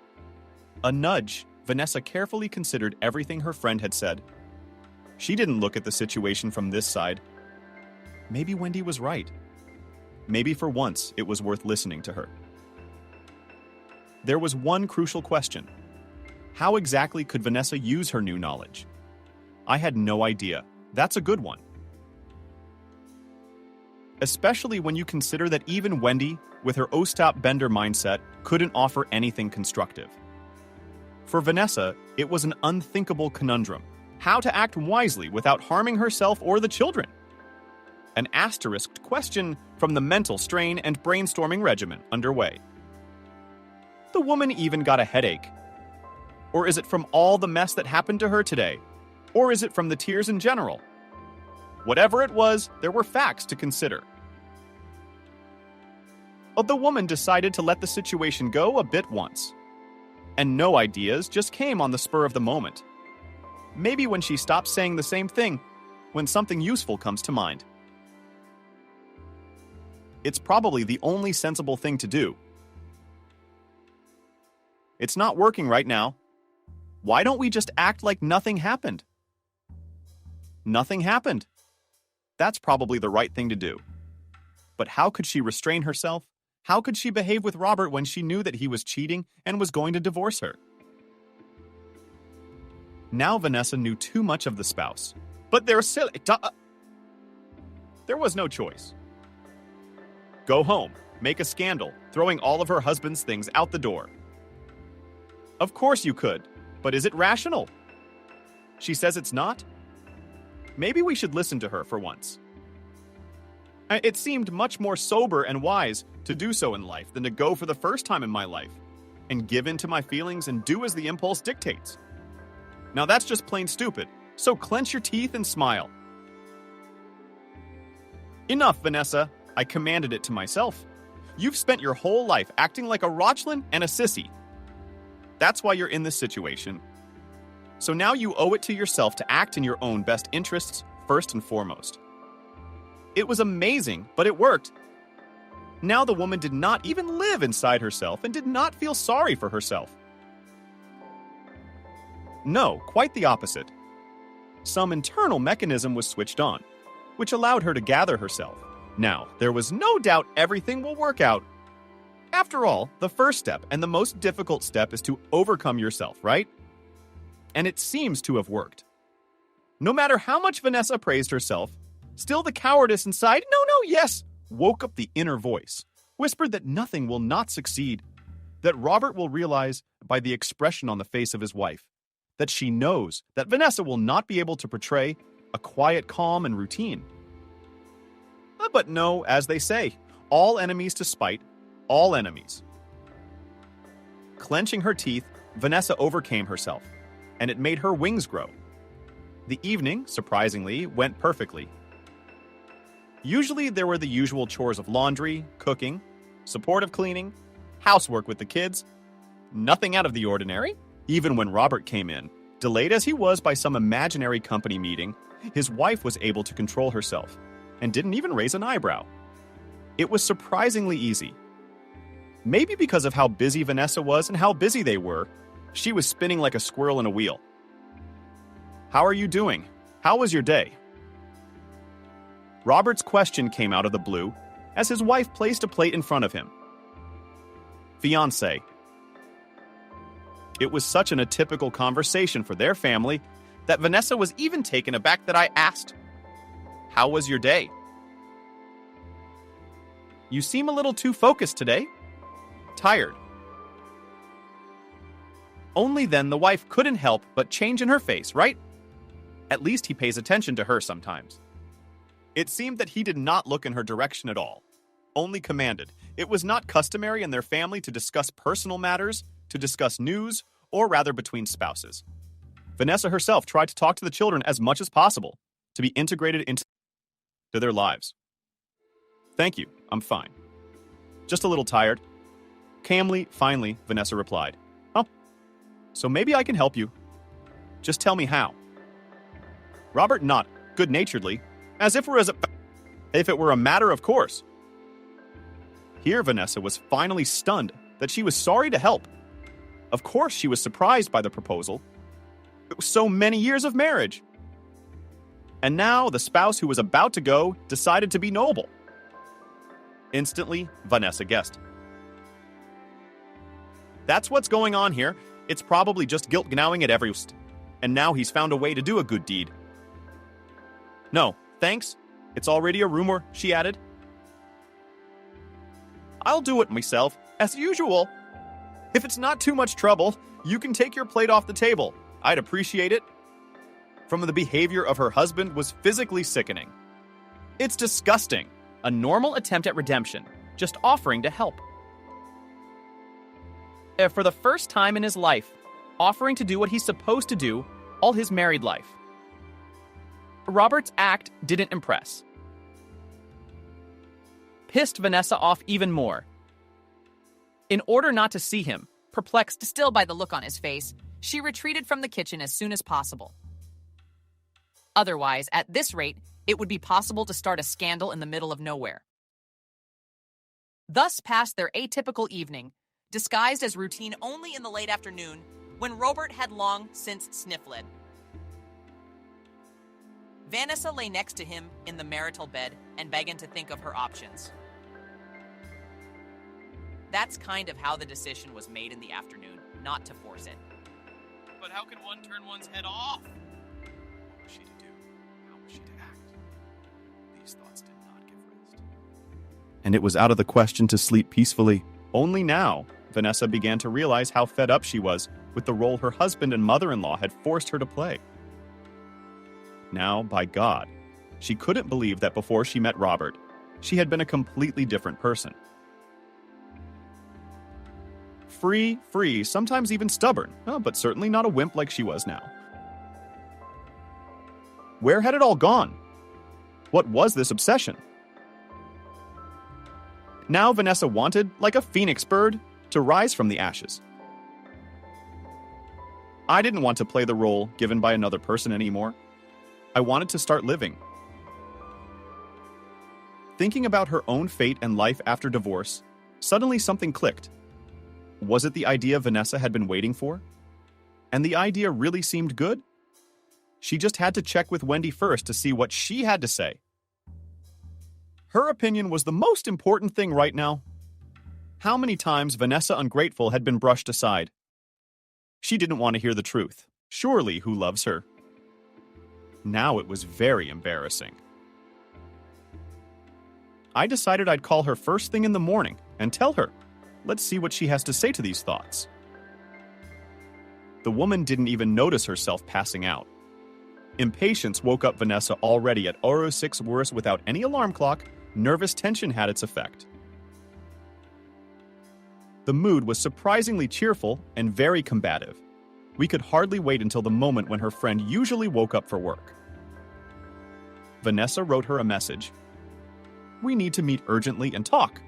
A nudge. Vanessa carefully considered everything her friend had said. She didn't look at the situation from this side. Maybe Wendy was right. Maybe for once it was worth listening to her. There was one crucial question. How exactly could Vanessa use her new knowledge? I had no idea. That's a good one. Especially when you consider that even Wendy, with her Ostap Bender mindset, couldn't offer anything constructive. For Vanessa, it was an unthinkable conundrum. How to act wisely without harming herself or the children? An asterisked question from the mental strain and brainstorming regimen underway. The woman even got a headache. Or is it from all the mess that happened to her today? Or is it from the tears in general? Whatever it was, there were facts to consider. The woman decided to let the situation go a bit once. And no ideas just came on the spur of the moment. Maybe when she stops saying the same thing, when something useful comes to mind. It's probably the only sensible thing to do. It's not working right now. Why don't we just act like nothing happened? Nothing happened. That's probably the right thing to do. But how could she restrain herself? How could she behave with Robert when she knew that he was cheating and was going to divorce her? Now Vanessa knew too much of the spouse. But they're silly. There was no choice. Go home, make a scandal, throwing all of her husband's things out the door. Of course you could, but is it rational? She says it's not? Maybe we should listen to her for once. It seemed much more sober and wise to do so in life than to go for the first time in my life and give in to my feelings and do as the impulse dictates. Now that's just plain stupid, so clench your teeth and smile. Enough, Vanessa, I commanded it to myself. You've spent your whole life acting like a Rochlin and a sissy. That's why you're in this situation. So now you owe it to yourself to act in your own best interests first and foremost. It was amazing, but it worked. Now the woman did not even live inside herself and did not feel sorry for herself. No, quite the opposite. Some internal mechanism was switched on, which allowed her to gather herself. Now, there was no doubt everything will work out. After all, the first step and the most difficult step is to overcome yourself, right? And it seems to have worked. No matter how much Vanessa praised herself, still the cowardice inside, no, yes, woke up the inner voice, whispered that nothing will not succeed, that Robert will realize by the expression on the face of his wife, that she knows that Vanessa will not be able to portray a quiet calm and routine. But no, as they say, all enemies to spite, all enemies. Clenching her teeth, Vanessa overcame herself, and it made her wings grow. The evening, surprisingly, went perfectly. Usually there were the usual chores of laundry, cooking, supportive cleaning, housework with the kids. Nothing out of the ordinary. Even when Robert came in, delayed as he was by some imaginary company meeting, his wife was able to control herself and didn't even raise an eyebrow. It was surprisingly easy. Maybe because of how busy Vanessa was and how busy they were, she was spinning like a squirrel in a wheel. How are you doing? How was your day? Robert's question came out of the blue as his wife placed a plate in front of him. Fiancé. It was such an atypical conversation for their family that Vanessa was even taken aback that I asked, "How was your day?" "You seem a little too focused today. Tired." Only then the wife couldn't help but change in her face, right? At least he pays attention to her sometimes. It seemed that he did not look in her direction at all, only commanded. It was not customary in their family to discuss personal matters, to discuss news, or rather between spouses. Vanessa herself tried to talk to the children as much as possible, to be integrated into their lives. "Thank you, I'm fine. Just a little tired." Calmly, finally, Vanessa replied, "Oh, so maybe I can help you. Just tell me how." Robert nodded, good-naturedly, as if it were a matter of course. Here Vanessa was finally stunned that she was sorry to help. Of course she was surprised by the proposal. It was so many years of marriage. And now the spouse who was about to go decided to be noble. Instantly, Vanessa guessed. That's what's going on here. It's probably just guilt gnawing at every and now he's found a way to do a good deed. "No, thanks. It's already a rumor," she added. "I'll do it myself, as usual. If it's not too much trouble, you can take your plate off the table. I'd appreciate it." From the behavior of her husband was physically sickening. It's disgusting. A normal attempt at redemption, just offering to help. For the first time in his life, offering to do what he's supposed to do all his married life. Robert's act didn't impress. Pissed Vanessa off even more. In order not to see him, perplexed Still by the look on his face, she retreated from the kitchen as soon as possible. Otherwise, at this rate, it would be possible to start a scandal in the middle of nowhere. Thus passed their atypical evening, disguised as routine only in the late afternoon, when Robert had long since sniffled. Vanessa lay next to him in the marital bed and began to think of her options. That's kind of how the decision was made in the afternoon, not to force it. But how can one turn one's head off? What was she to do? How was she to act? These thoughts did not give rest. And it was out of the question to sleep peacefully. Only now, Vanessa began to realize how fed up she was with the role her husband and mother-in-law had forced her to play. Now, by God, she couldn't believe that before she met Robert, she had been a completely different person. Free, sometimes even stubborn, but certainly not a wimp like she was now. Where had it all gone? What was this obsession? Now Vanessa wanted, like a phoenix bird, to rise from the ashes. I didn't want to play the role given by another person anymore. I wanted to start living. Thinking about her own fate and life after divorce, suddenly something clicked. Was it the idea Vanessa had been waiting for? And the idea really seemed good? She just had to check with Wendy first to see what she had to say. Her opinion was the most important thing right now. How many times Vanessa Ungrateful had been brushed aside? She didn't want to hear the truth. Surely, who loves her? Now it was very embarrassing. I decided I'd call her first thing in the morning and tell her. Let's see what she has to say to these thoughts. The woman didn't even notice herself passing out. Impatience woke up Vanessa already at 06 worse without any alarm clock. Nervous tension had its effect. The mood was surprisingly cheerful and very combative. We could hardly wait until the moment when her friend usually woke up for work. Vanessa wrote her a message. We need to meet urgently and talk.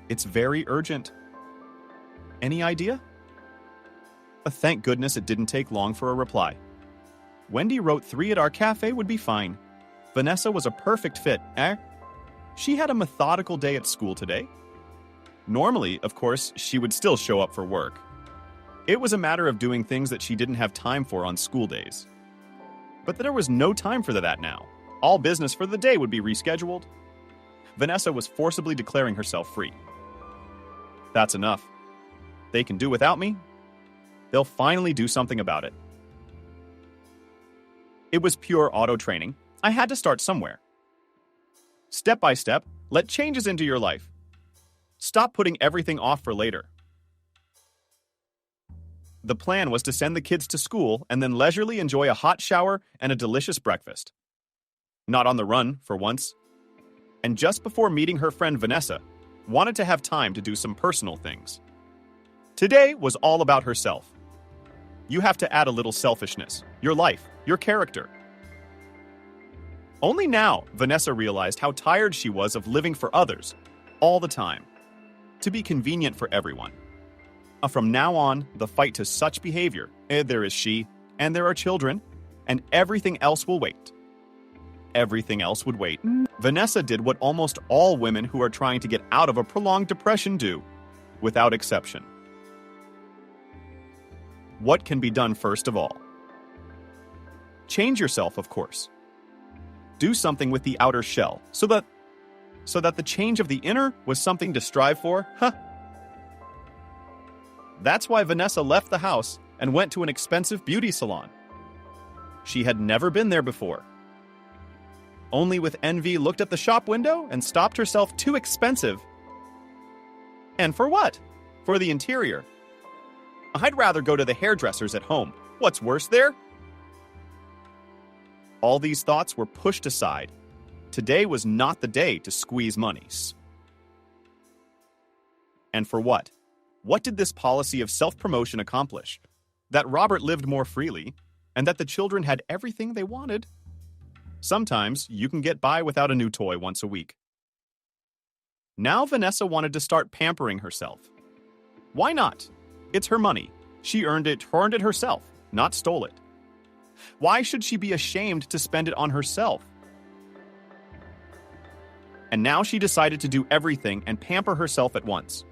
It's very urgent. Any idea? Thank goodness it didn't take long for a reply. Wendy wrote 3 at our cafe would be fine. Vanessa was a perfect fit, eh? She had a methodical day at school today. Normally, of course, she would still show up for work. It was a matter of doing things that she didn't have time for on school days. But there was no time for that now. All business for the day would be rescheduled. Vanessa was forcibly declaring herself free. That's enough. They can do without me. They'll finally do something about it. It was pure auto-training. I had to start somewhere. Step by step, let changes into your life. Stop putting everything off for later. The plan was to send the kids to school and then leisurely enjoy a hot shower and a delicious breakfast. Not on the run, for once. And just before meeting her friend Vanessa, wanted to have time to do some personal things. Today was all about herself. You have to add a little selfishness, your life, your character. Only now, Vanessa realized how tired she was of living for others, all the time, to be convenient for everyone. From now on, the fight to such behavior, there is she, and there are children, and everything else will wait. Everything else would wait. Vanessa did what almost all women who are trying to get out of a prolonged depression do, without exception. What can be done first of all? Change yourself, of course. Do something with the outer shell, so that the change of the inner was something to strive for? That's why Vanessa left the house and went to an expensive beauty salon. She had never been there before. Only with envy looked at the shop window and stopped herself too expensive. And for what? For the interior. I'd rather go to the hairdressers at home. What's worse there? All these thoughts were pushed aside. Today was not the day to squeeze monies. And for what? What did this policy of self-promotion accomplish? That Robert lived more freely, and that the children had everything they wanted. Sometimes you can get by without a new toy once a week. Now Vanessa wanted to start pampering herself. Why not? It's her money. She earned it herself, not stole it. Why should she be ashamed to spend it on herself? And now she decided to do everything and pamper herself at once.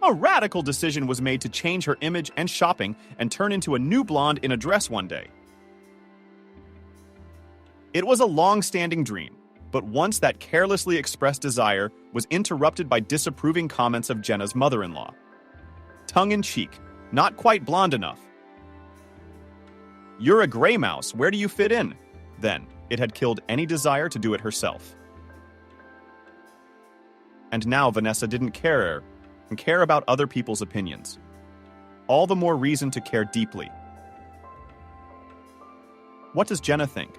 A radical decision was made to change her image and shopping and turn into a new blonde in a dress one day. It was a long-standing dream, but once that carelessly expressed desire was interrupted by disapproving comments of Jenna's mother-in-law. Tongue-in-cheek, not quite blonde enough. You're a gray mouse, where do you fit in? Then, it had killed any desire to do it herself. And now Vanessa didn't care about other people's opinions. All the more reason to care deeply. What does Jenna think?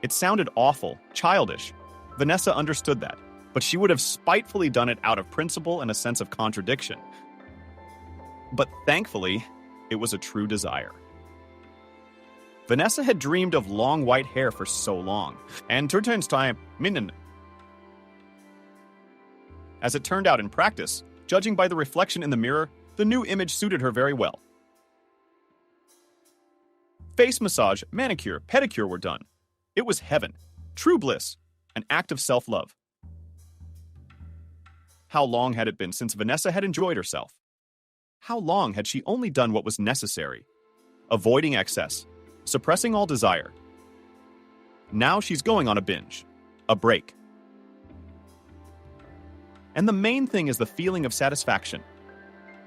It sounded awful, childish. Vanessa understood that, but she would have spitefully done it out of principle and a sense of contradiction. But thankfully, it was a true desire. Vanessa had dreamed of long white hair for so long, and turns time, As it turned out in practice, judging by the reflection in the mirror, the new image suited her very well. Face massage, manicure, pedicure were done. It was heaven, true bliss, an act of self-love. How long had it been since Vanessa had enjoyed herself? How long had she only done what was necessary, avoiding excess, suppressing all desire? Now she's going on a binge, a break. And the main thing is the feeling of satisfaction.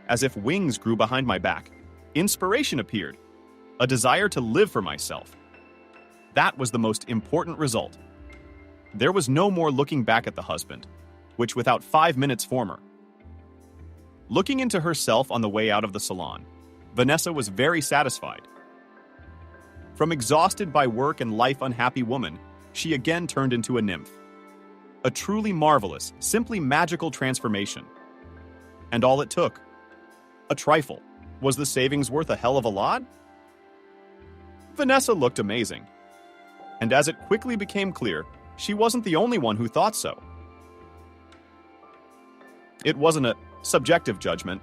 As if wings grew behind my back, inspiration appeared, a desire to live for myself. That was the most important result. There was no more looking back at the husband, which without 5 minutes former. Looking into herself on the way out of the salon, Vanessa was very satisfied. From exhausted by work and life unhappy woman, she again turned into a nymph. A truly marvelous, simply magical transformation. And all it took? A trifle. Was the savings worth a hell of a lot? Vanessa looked amazing. And as it quickly became clear, she wasn't the only one who thought so. It wasn't a subjective judgment.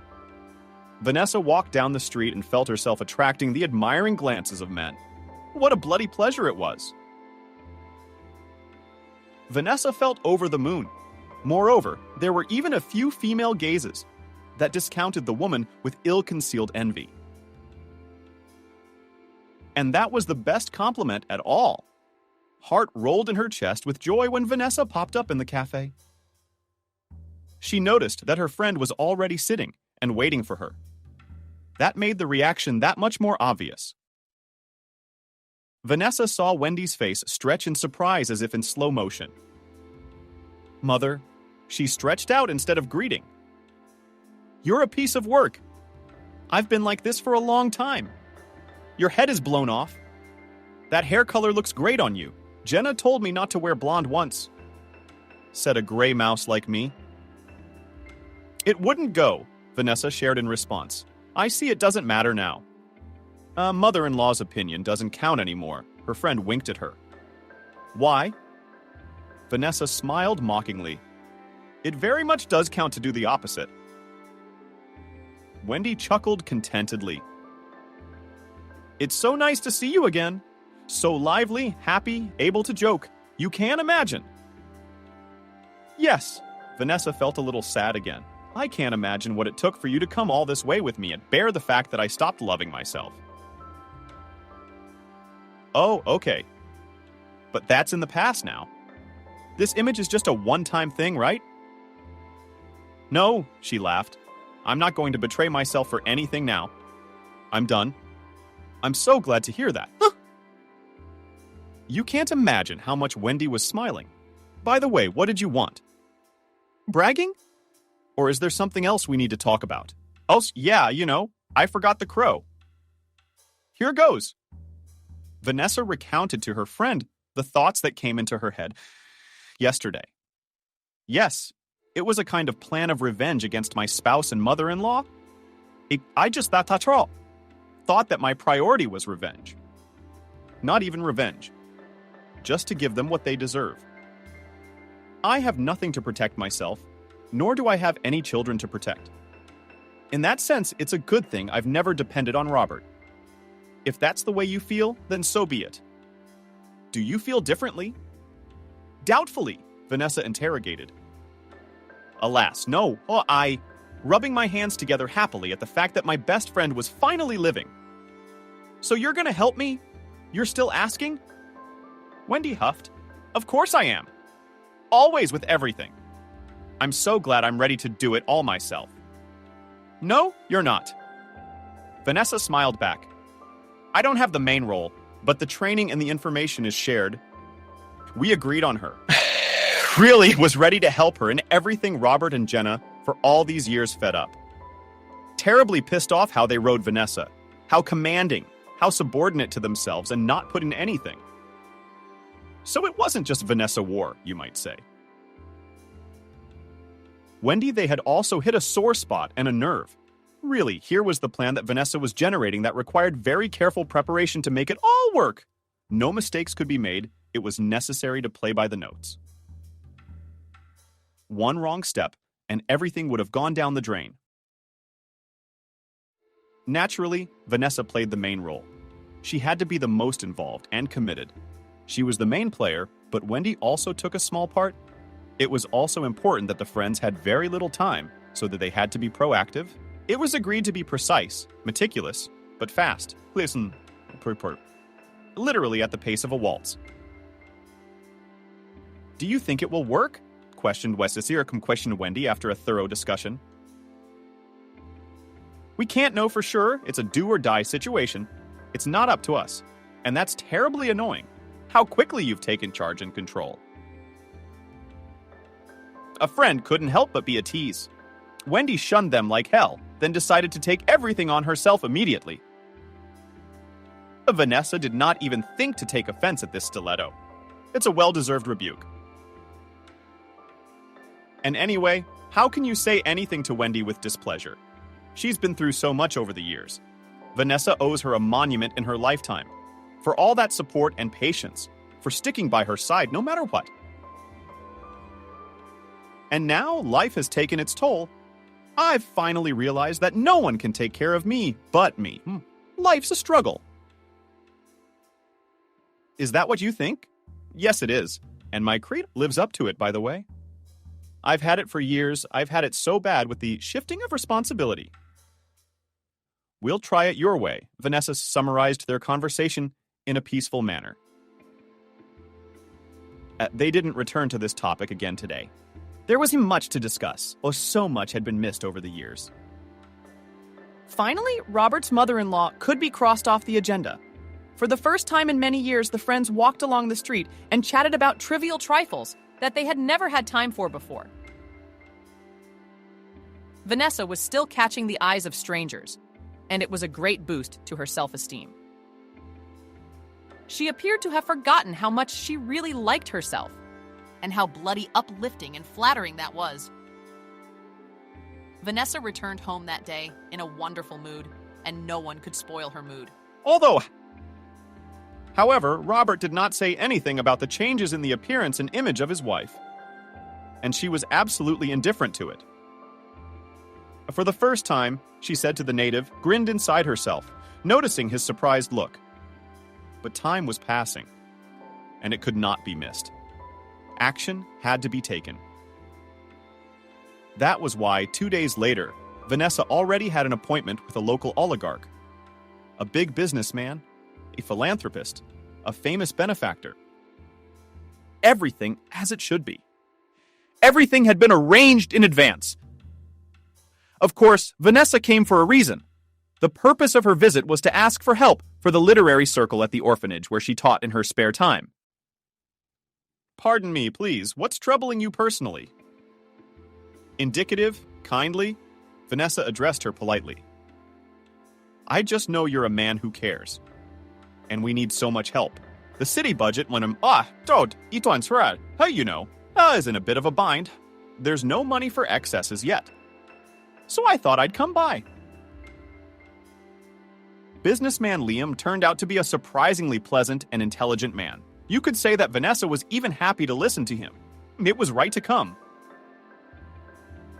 Vanessa walked down the street and felt herself attracting the admiring glances of men. What a bloody pleasure it was. Vanessa felt over the moon. Moreover, there were even a few female gazes that discounted the woman with ill-concealed envy. And that was the best compliment at all. Heart rolled in her chest with joy when Vanessa popped up in the cafe. She noticed that her friend was already sitting and waiting for her. That made the reaction that much more obvious. Vanessa saw Wendy's face stretch in surprise as if in slow motion. Mother, she stretched out instead of greeting. You're a piece of work. I've been like this for a long time. Your head is blown off. That hair color looks great on you. Jenna told me not to wear blonde once, said a gray mouse like me. It wouldn't go, Vanessa shared in response. I see it doesn't matter now. Mother-in-law's opinion doesn't count anymore. Her friend winked at her. Why? Vanessa smiled mockingly. It very much does count to do the opposite. Wendy chuckled contentedly. It's so nice to see you again. So lively, happy, able to joke. You can't imagine. Yes, Vanessa felt a little sad again. I can't imagine what it took for you to come all this way with me and bear the fact that I stopped loving myself. Oh, okay. But that's in the past now. This image is just a one-time thing, right? No, she laughed. I'm not going to betray myself for anything now. I'm done. I'm so glad to hear that. You can't imagine how much Wendy was smiling. By the way, what did you want? Bragging? Or is there something else we need to talk about? Oh, yeah, I forgot the crow. Here goes. Vanessa recounted to her friend the thoughts that came into her head yesterday. Yes, it was a kind of plan of revenge against my spouse and mother-in-law. I just thought that my priority was revenge. Not even revenge. Just to give them what they deserve. I have nothing to protect myself, nor do I have any children to protect. In that sense, it's a good thing I've never depended on Robert. If that's the way you feel, then so be it. Do you feel differently? Doubtfully, Vanessa interrogated. Alas, no. Rubbing my hands together happily at the fact that my best friend was finally living. So you're gonna help me? You're still asking? Wendy huffed. Of course I am. Always with everything. I'm so glad I'm ready to do it all myself. No, you're not. Vanessa smiled back. I don't have the main role, but the training and the information is shared. We agreed on her. Really was ready to help her in everything Robert and Jenna for all these years fed up. Terribly pissed off how they rode Vanessa. How commanding, how subordinate to themselves and not put in anything. So it wasn't just Vanessa War, you might say. Wendy, they had also hit a sore spot and a nerve. Really, here was the plan that Vanessa was generating that required very careful preparation to make it all work. No mistakes could be made. It was necessary to play by the notes. One wrong step, and everything would have gone down the drain. Naturally, Vanessa played the main role. She had to be the most involved and committed. She was the main player, but Wendy also took a small part. It was also important that the friends had very little time, so that they had to be proactive. It was agreed to be precise, meticulous, but fast. Listen, literally at the pace of a waltz. Do you think it will work? Questioned Wendy after a thorough discussion. We can't know for sure. It's a do-or-die situation. It's not up to us. And that's terribly annoying. How quickly you've taken charge and control. A friend couldn't help but be a tease. Wendy shunned them like hell, then decided to take everything on herself immediately. Vanessa did not even think to take offense at this stiletto. It's a well-deserved rebuke. And anyway, how can you say anything to Wendy with displeasure? She's been through so much over the years. Vanessa owes her a monument in her lifetime. For all that support and patience, for sticking by her side no matter what. And now life has taken its toll. I've finally realized that no one can take care of me but me. Life's a struggle. Is that what you think? Yes, it is. And my creed lives up to it, by the way. I've had it for years. I've had it so bad with the shifting of responsibility. We'll try it your way, Vanessa summarized their conversation in a peaceful manner. They didn't return to this topic again today. There was much to discuss. Oh, so much had been missed over the years. Finally, Robert's mother-in-law could be crossed off the agenda. For the first time in many years, the friends walked along the street and chatted about trivial trifles that they had never had time for before. Vanessa was still catching the eyes of strangers, and it was a great boost to her self-esteem. She appeared to have forgotten how much she really liked herself, and how bloody uplifting and flattering that was. Vanessa returned home that day in a wonderful mood, and no one could spoil her mood. However, Robert did not say anything about the changes in the appearance and image of his wife, and she was absolutely indifferent to it. For the first time, she said to the native, grinned inside herself, noticing his surprised look. But time was passing, and it could not be missed. Action had to be taken. That was why, 2 days later, Vanessa already had an appointment with a local oligarch, a big businessman, a philanthropist, a famous benefactor. Everything as it should be. Everything had been arranged in advance. Of course, Vanessa came for a reason. The purpose of her visit was to ask for help for the literary circle at the orphanage where she taught in her spare time. Pardon me, please. What's troubling you personally? Indicative, kindly, Vanessa addressed her politely. I just know you're a man who cares. And we need so much help. The city budget when is in a bit of a bind. There's no money for excesses yet. So I thought I'd come by. Businessman Liam turned out to be a surprisingly pleasant and intelligent man. You could say that Vanessa was even happy to listen to him. It was right to come.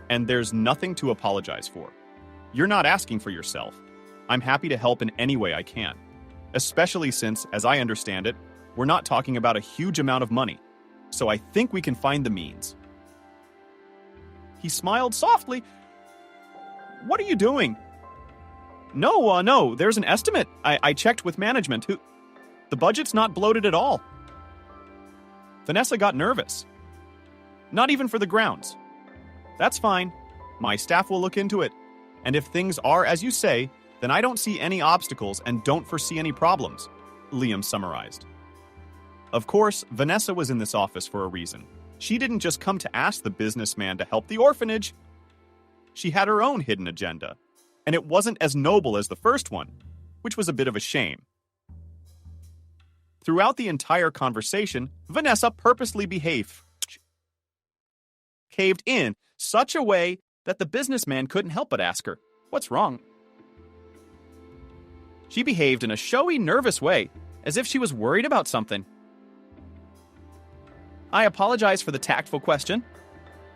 And there's nothing to apologize for. You're not asking for yourself. I'm happy to help in any way I can. Especially since, as I understand it, we're not talking about a huge amount of money. So I think we can find the means. He smiled softly. What are you doing? No, there's an estimate. I checked with management. The budget's not bloated at all. Vanessa got nervous. Not even for the grounds. That's fine. My staff will look into it. And if things are as you say, then I don't see any obstacles and don't foresee any problems, Liam summarized. Of course, Vanessa was in this office for a reason. She didn't just come to ask the businessman to help the orphanage. She had her own hidden agenda, and it wasn't as noble as the first one, which was a bit of a shame. Throughout the entire conversation, Vanessa purposely caved in such a way that the businessman couldn't help but ask her, "What's wrong?" She behaved in a showy, nervous way, as if she was worried about something. I apologize for the tactful question.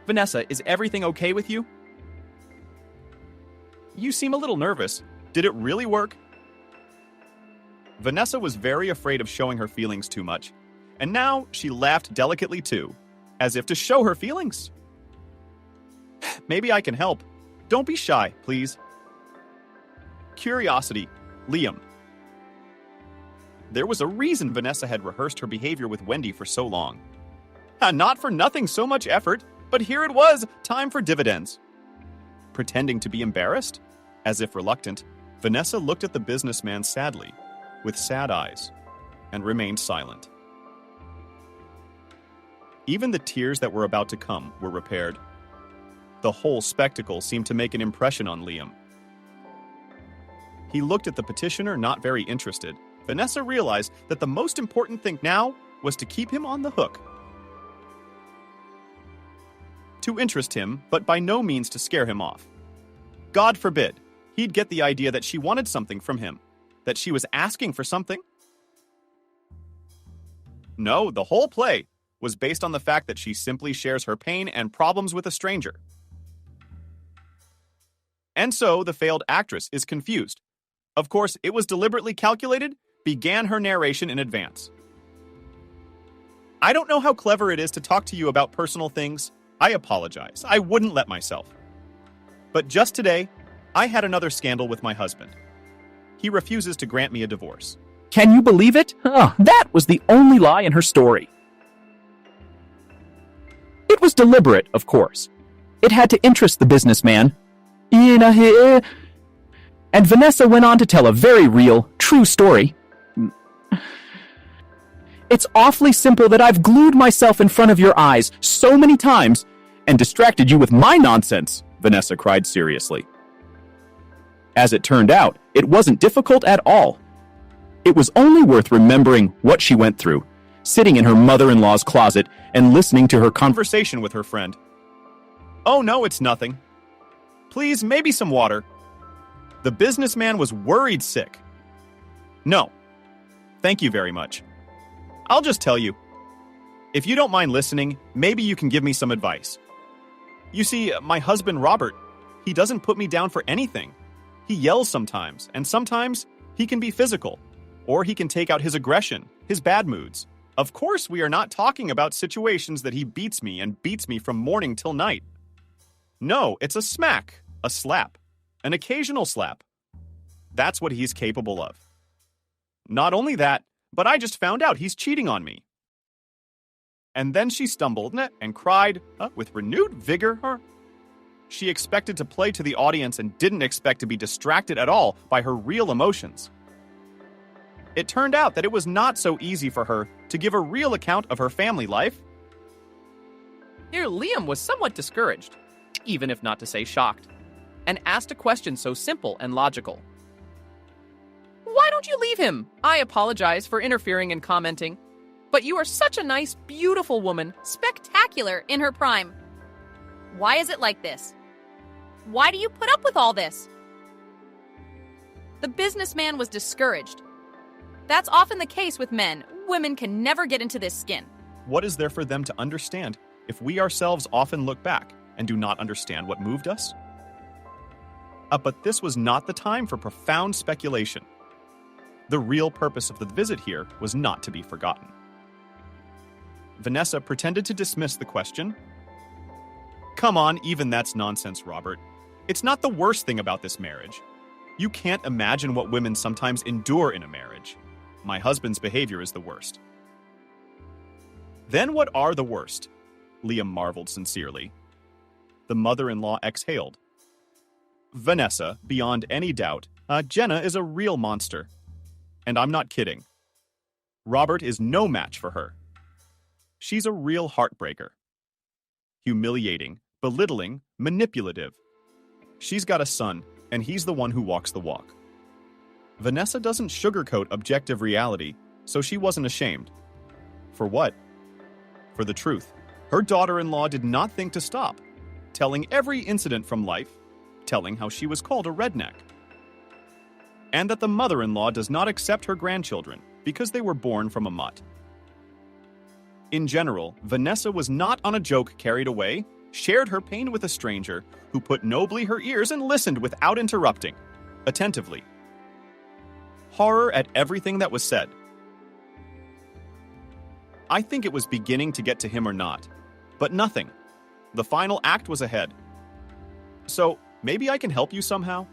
Vanessa, is everything okay with you? You seem a little nervous. Did it really work? Vanessa was very afraid of showing her feelings too much, and now she laughed delicately too, as if to show her feelings. Maybe I can help. Don't be shy, please. Curiosity, Liam. There was a reason Vanessa had rehearsed her behavior with Wendy for so long. Not for nothing so much effort, but here it was, time for dividends. Pretending to be embarrassed, as if reluctant, Vanessa looked at the businessman sadly, with sad eyes, and remained silent. Even the tears that were about to come were repaired. The whole spectacle seemed to make an impression on Liam. He looked at the petitioner, not very interested. Vanessa realized that the most important thing now was to keep him on the hook. To interest him, but by no means to scare him off. God forbid, he'd get the idea that she wanted something from him, that she was asking for something. No, the whole play was based on the fact that she simply shares her pain and problems with a stranger. And so the failed actress is confused. Of course, it was deliberately calculated, began her narration in advance. I don't know how clever it is to talk to you about personal things. I apologize. I wouldn't let myself. But just today, I had another scandal with my husband. He refuses to grant me a divorce. Can you believe it? That was the only lie in her story. It was deliberate, of course. It had to interest the businessman. And Vanessa went on to tell a very real, true story. It's awfully simple that I've glued myself in front of your eyes so many times and distracted you with my nonsense, Vanessa cried seriously. As it turned out, it wasn't difficult at all. It was only worth remembering what she went through, sitting in her mother-in-law's closet and listening to her conversation with her friend. Oh no, it's nothing. Please, maybe some water. The businessman was worried sick. No. Thank you very much. I'll just tell you. If you don't mind listening, maybe you can give me some advice. You see, my husband Robert, he doesn't put me down for anything. He yells sometimes, and sometimes he can be physical, or he can take out his aggression, his bad moods. Of course, we are not talking about situations that he beats me and beats me from morning till night. No, it's a smack, a slap, an occasional slap. That's what he's capable of. Not only that, but I just found out he's cheating on me. And then she stumbled and cried with renewed vigor. She expected to play to the audience and didn't expect to be distracted at all by her real emotions. It turned out that it was not so easy for her to give a real account of her family life. Here, Liam was somewhat discouraged, even if not to say shocked, and asked a question so simple and logical. Why don't you leave him? I apologize for interfering and commenting, but you are such a nice, beautiful woman. Spectacular in her prime. Why is it like this? Why do you put up with all this? The businessman was discouraged. That's often the case with men. Women can never get into this skin. What is there for them to understand if we ourselves often look back and do not understand what moved us? But this was not the time for profound speculation. The real purpose of the visit here was not to be forgotten. Vanessa pretended to dismiss the question. Come on, even that's nonsense, Robert. It's not the worst thing about this marriage. You can't imagine what women sometimes endure in a marriage. My husband's behavior is the worst. Then what are the worst? Liam marveled sincerely. The mother-in-law exhaled. Vanessa, beyond any doubt, Jenna is a real monster. And I'm not kidding. Robert is no match for her. She's a real heartbreaker. Humiliating, belittling, manipulative. She's got a son, and he's the one who walks the walk. Vanessa doesn't sugarcoat objective reality, so she wasn't ashamed. For what? For the truth. Her daughter-in-law did not think to stop, telling every incident from life, telling how she was called a redneck. And that the mother-in-law does not accept her grandchildren because they were born from a mutt. In general, Vanessa was not on a joke carried away, shared her pain with a stranger who put nobly her ears and listened without interrupting, attentively. horror at everything that was said. I think it was beginning to get to him or not, but nothing. The final act was ahead. So, maybe I can help you somehow?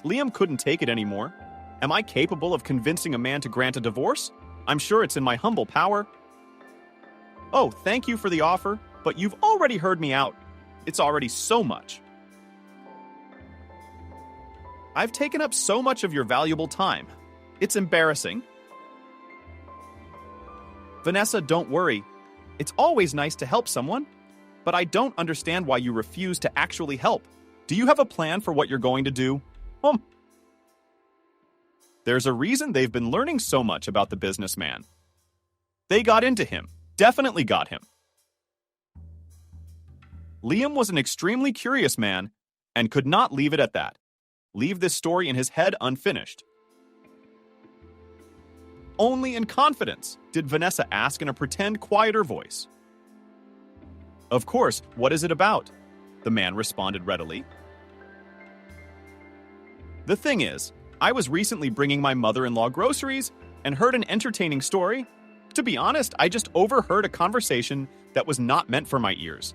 Liam couldn't take it anymore. Am I capable of convincing a man to grant a divorce? I'm sure it's in my humble power. Oh, thank you for the offer, but you've already heard me out. It's already so much. I've taken up so much of your valuable time. It's embarrassing. Vanessa, don't worry. It's always nice to help someone, but I don't understand why you refuse to actually help. Do you have a plan for what you're going to do? There's a reason they've been learning so much about the businessman. They got into him. Definitely got him. Liam was an extremely curious man and could not leave it at that. Leave this story in his head unfinished. Only in confidence did Vanessa ask in a pretend quieter voice. Of course, what is it about? The man responded readily. The thing is, I was recently bringing my mother-in-law groceries and heard an entertaining story. To be honest, I just overheard a conversation that was not meant for my ears.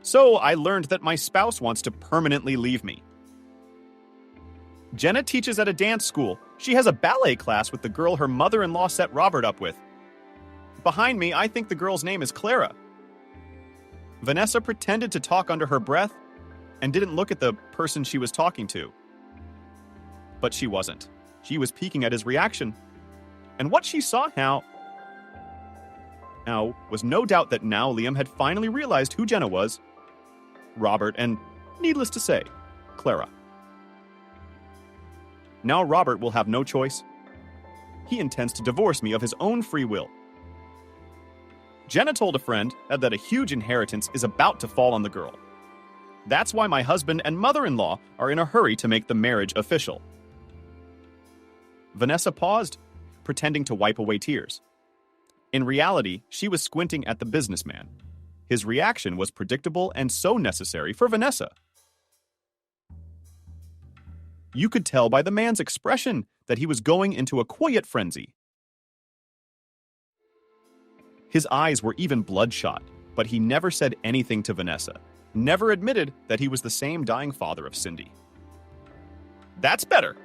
So I learned that my spouse wants to permanently leave me. Jenna teaches at a dance school. She has a ballet class with the girl her mother-in-law set Robert up with. Behind me, I think the girl's name is Clara. Vanessa pretended to talk under her breath and didn't look at the person she was talking to. But she wasn't. She was peeking at his reaction. And what she saw now was no doubt that now Liam had finally realized who Jenna was, Robert, and, needless to say, Clara. Now Robert will have no choice. He intends to divorce me of his own free will. Jenna told a friend that a huge inheritance is about to fall on the girl. That's why my husband and mother-in-law are in a hurry to make the marriage official. Vanessa paused, pretending to wipe away tears. In reality, she was squinting at the businessman. His reaction was predictable and so necessary for Vanessa. You could tell by the man's expression that he was going into a quiet frenzy. His eyes were even bloodshot, but he never said anything to Vanessa, never admitted that he was the same dying father of Cindy. That's better.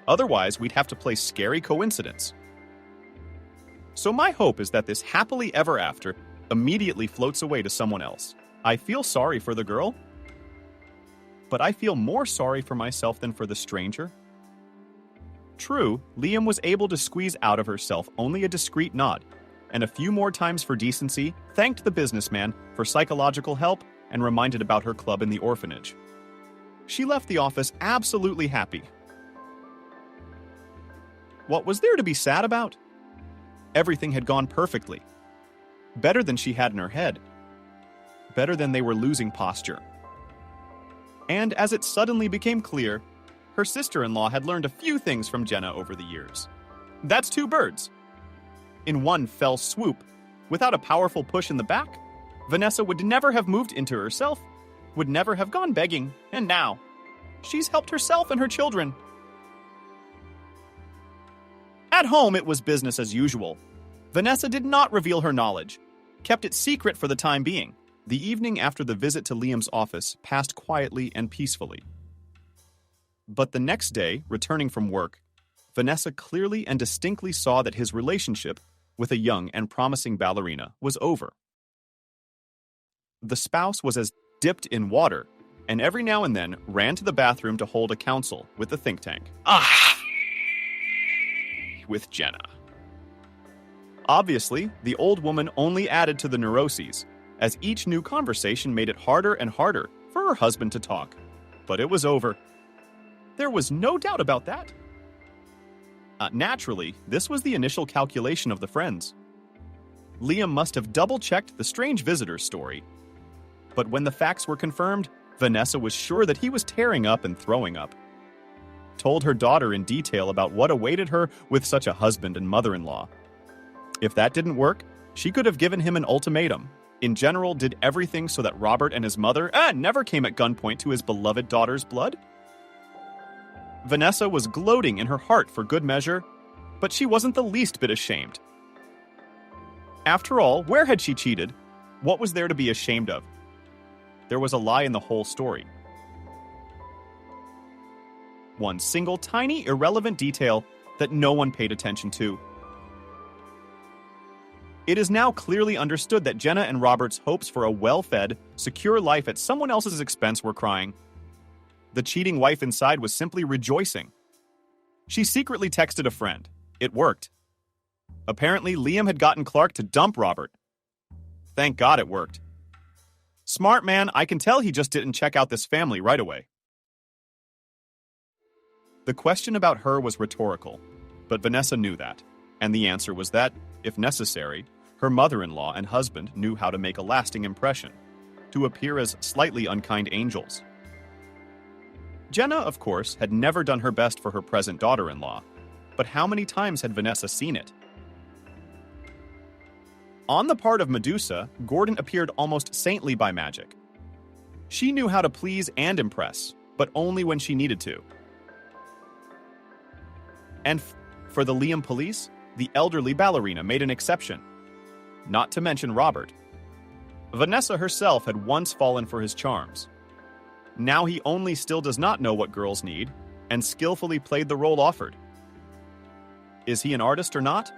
Otherwise, we'd have to play scary coincidence. So my hope is that this happily ever after immediately floats away to someone else. I feel sorry for the girl, but I feel more sorry for myself than for the stranger. True, Liam was able to squeeze out of herself only a discreet nod, and a few more times for decency, thanked the businessman for psychological help and reminded about her club in the orphanage. She left the office absolutely happy. What was there to be sad about? Everything had gone perfectly. Better than she had in her head. Better than they were losing posture. And as it suddenly became clear, her sister-in-law had learned a few things from Jenna over the years. That's two birds. In one fell swoop, without a powerful push in the back, Vanessa would never have moved into herself, would never have gone begging, and now, she's helped herself and her children. At home, it was business as usual. Vanessa did not reveal her knowledge, kept it secret for the time being. The evening after the visit to Liam's office passed quietly and peacefully. But the next day, returning from work, Vanessa clearly and distinctly saw that his relationship with a young and promising ballerina was over. The spouse was as dipped in water, and every now and then ran to the bathroom to hold a council with the think tank. With Jenna. Obviously, the old woman only added to the neuroses, as each new conversation made it harder and harder for her husband to talk. But it was over. There was no doubt about that. Naturally, this was the initial calculation of the friends. Liam must have double-checked the strange visitor's story. But when the facts were confirmed, Vanessa was sure that he was tearing up and throwing up. Told her daughter in detail about what awaited her with such a husband and mother-in-law. If that didn't work, she could have given him an ultimatum. In general, did everything so that Robert and his mother never came at gunpoint to his beloved daughter's blood. Vanessa was gloating in her heart for good measure, but she wasn't the least bit ashamed. After all, where had she cheated? What was there to be ashamed of? There was a lie in the whole story. One single tiny, irrelevant detail that no one paid attention to. It is now clearly understood that Jenna and Robert's hopes for a well-fed, secure life at someone else's expense were crying. The cheating wife inside was simply rejoicing. She secretly texted a friend. It worked. Apparently, Liam had gotten Clark to dump Robert. Thank God it worked. Smart man, I can tell he just didn't check out this family right away. The question about her was rhetorical, but Vanessa knew that, and the answer was that, if necessary, her mother-in-law and husband knew how to make a lasting impression, to appear as slightly unkind angels. Jenna, of course, had never done her best for her present daughter-in-law, but how many times had Vanessa seen it? On the part of Medusa, Gordon appeared almost saintly by magic. She knew how to please and impress, but only when she needed to. And for the Liam police, the elderly ballerina made an exception. Not to mention Robert. Vanessa herself had once fallen for his charms. Now he only still does not know what girls need, and skillfully played the role offered. Is he an artist or not?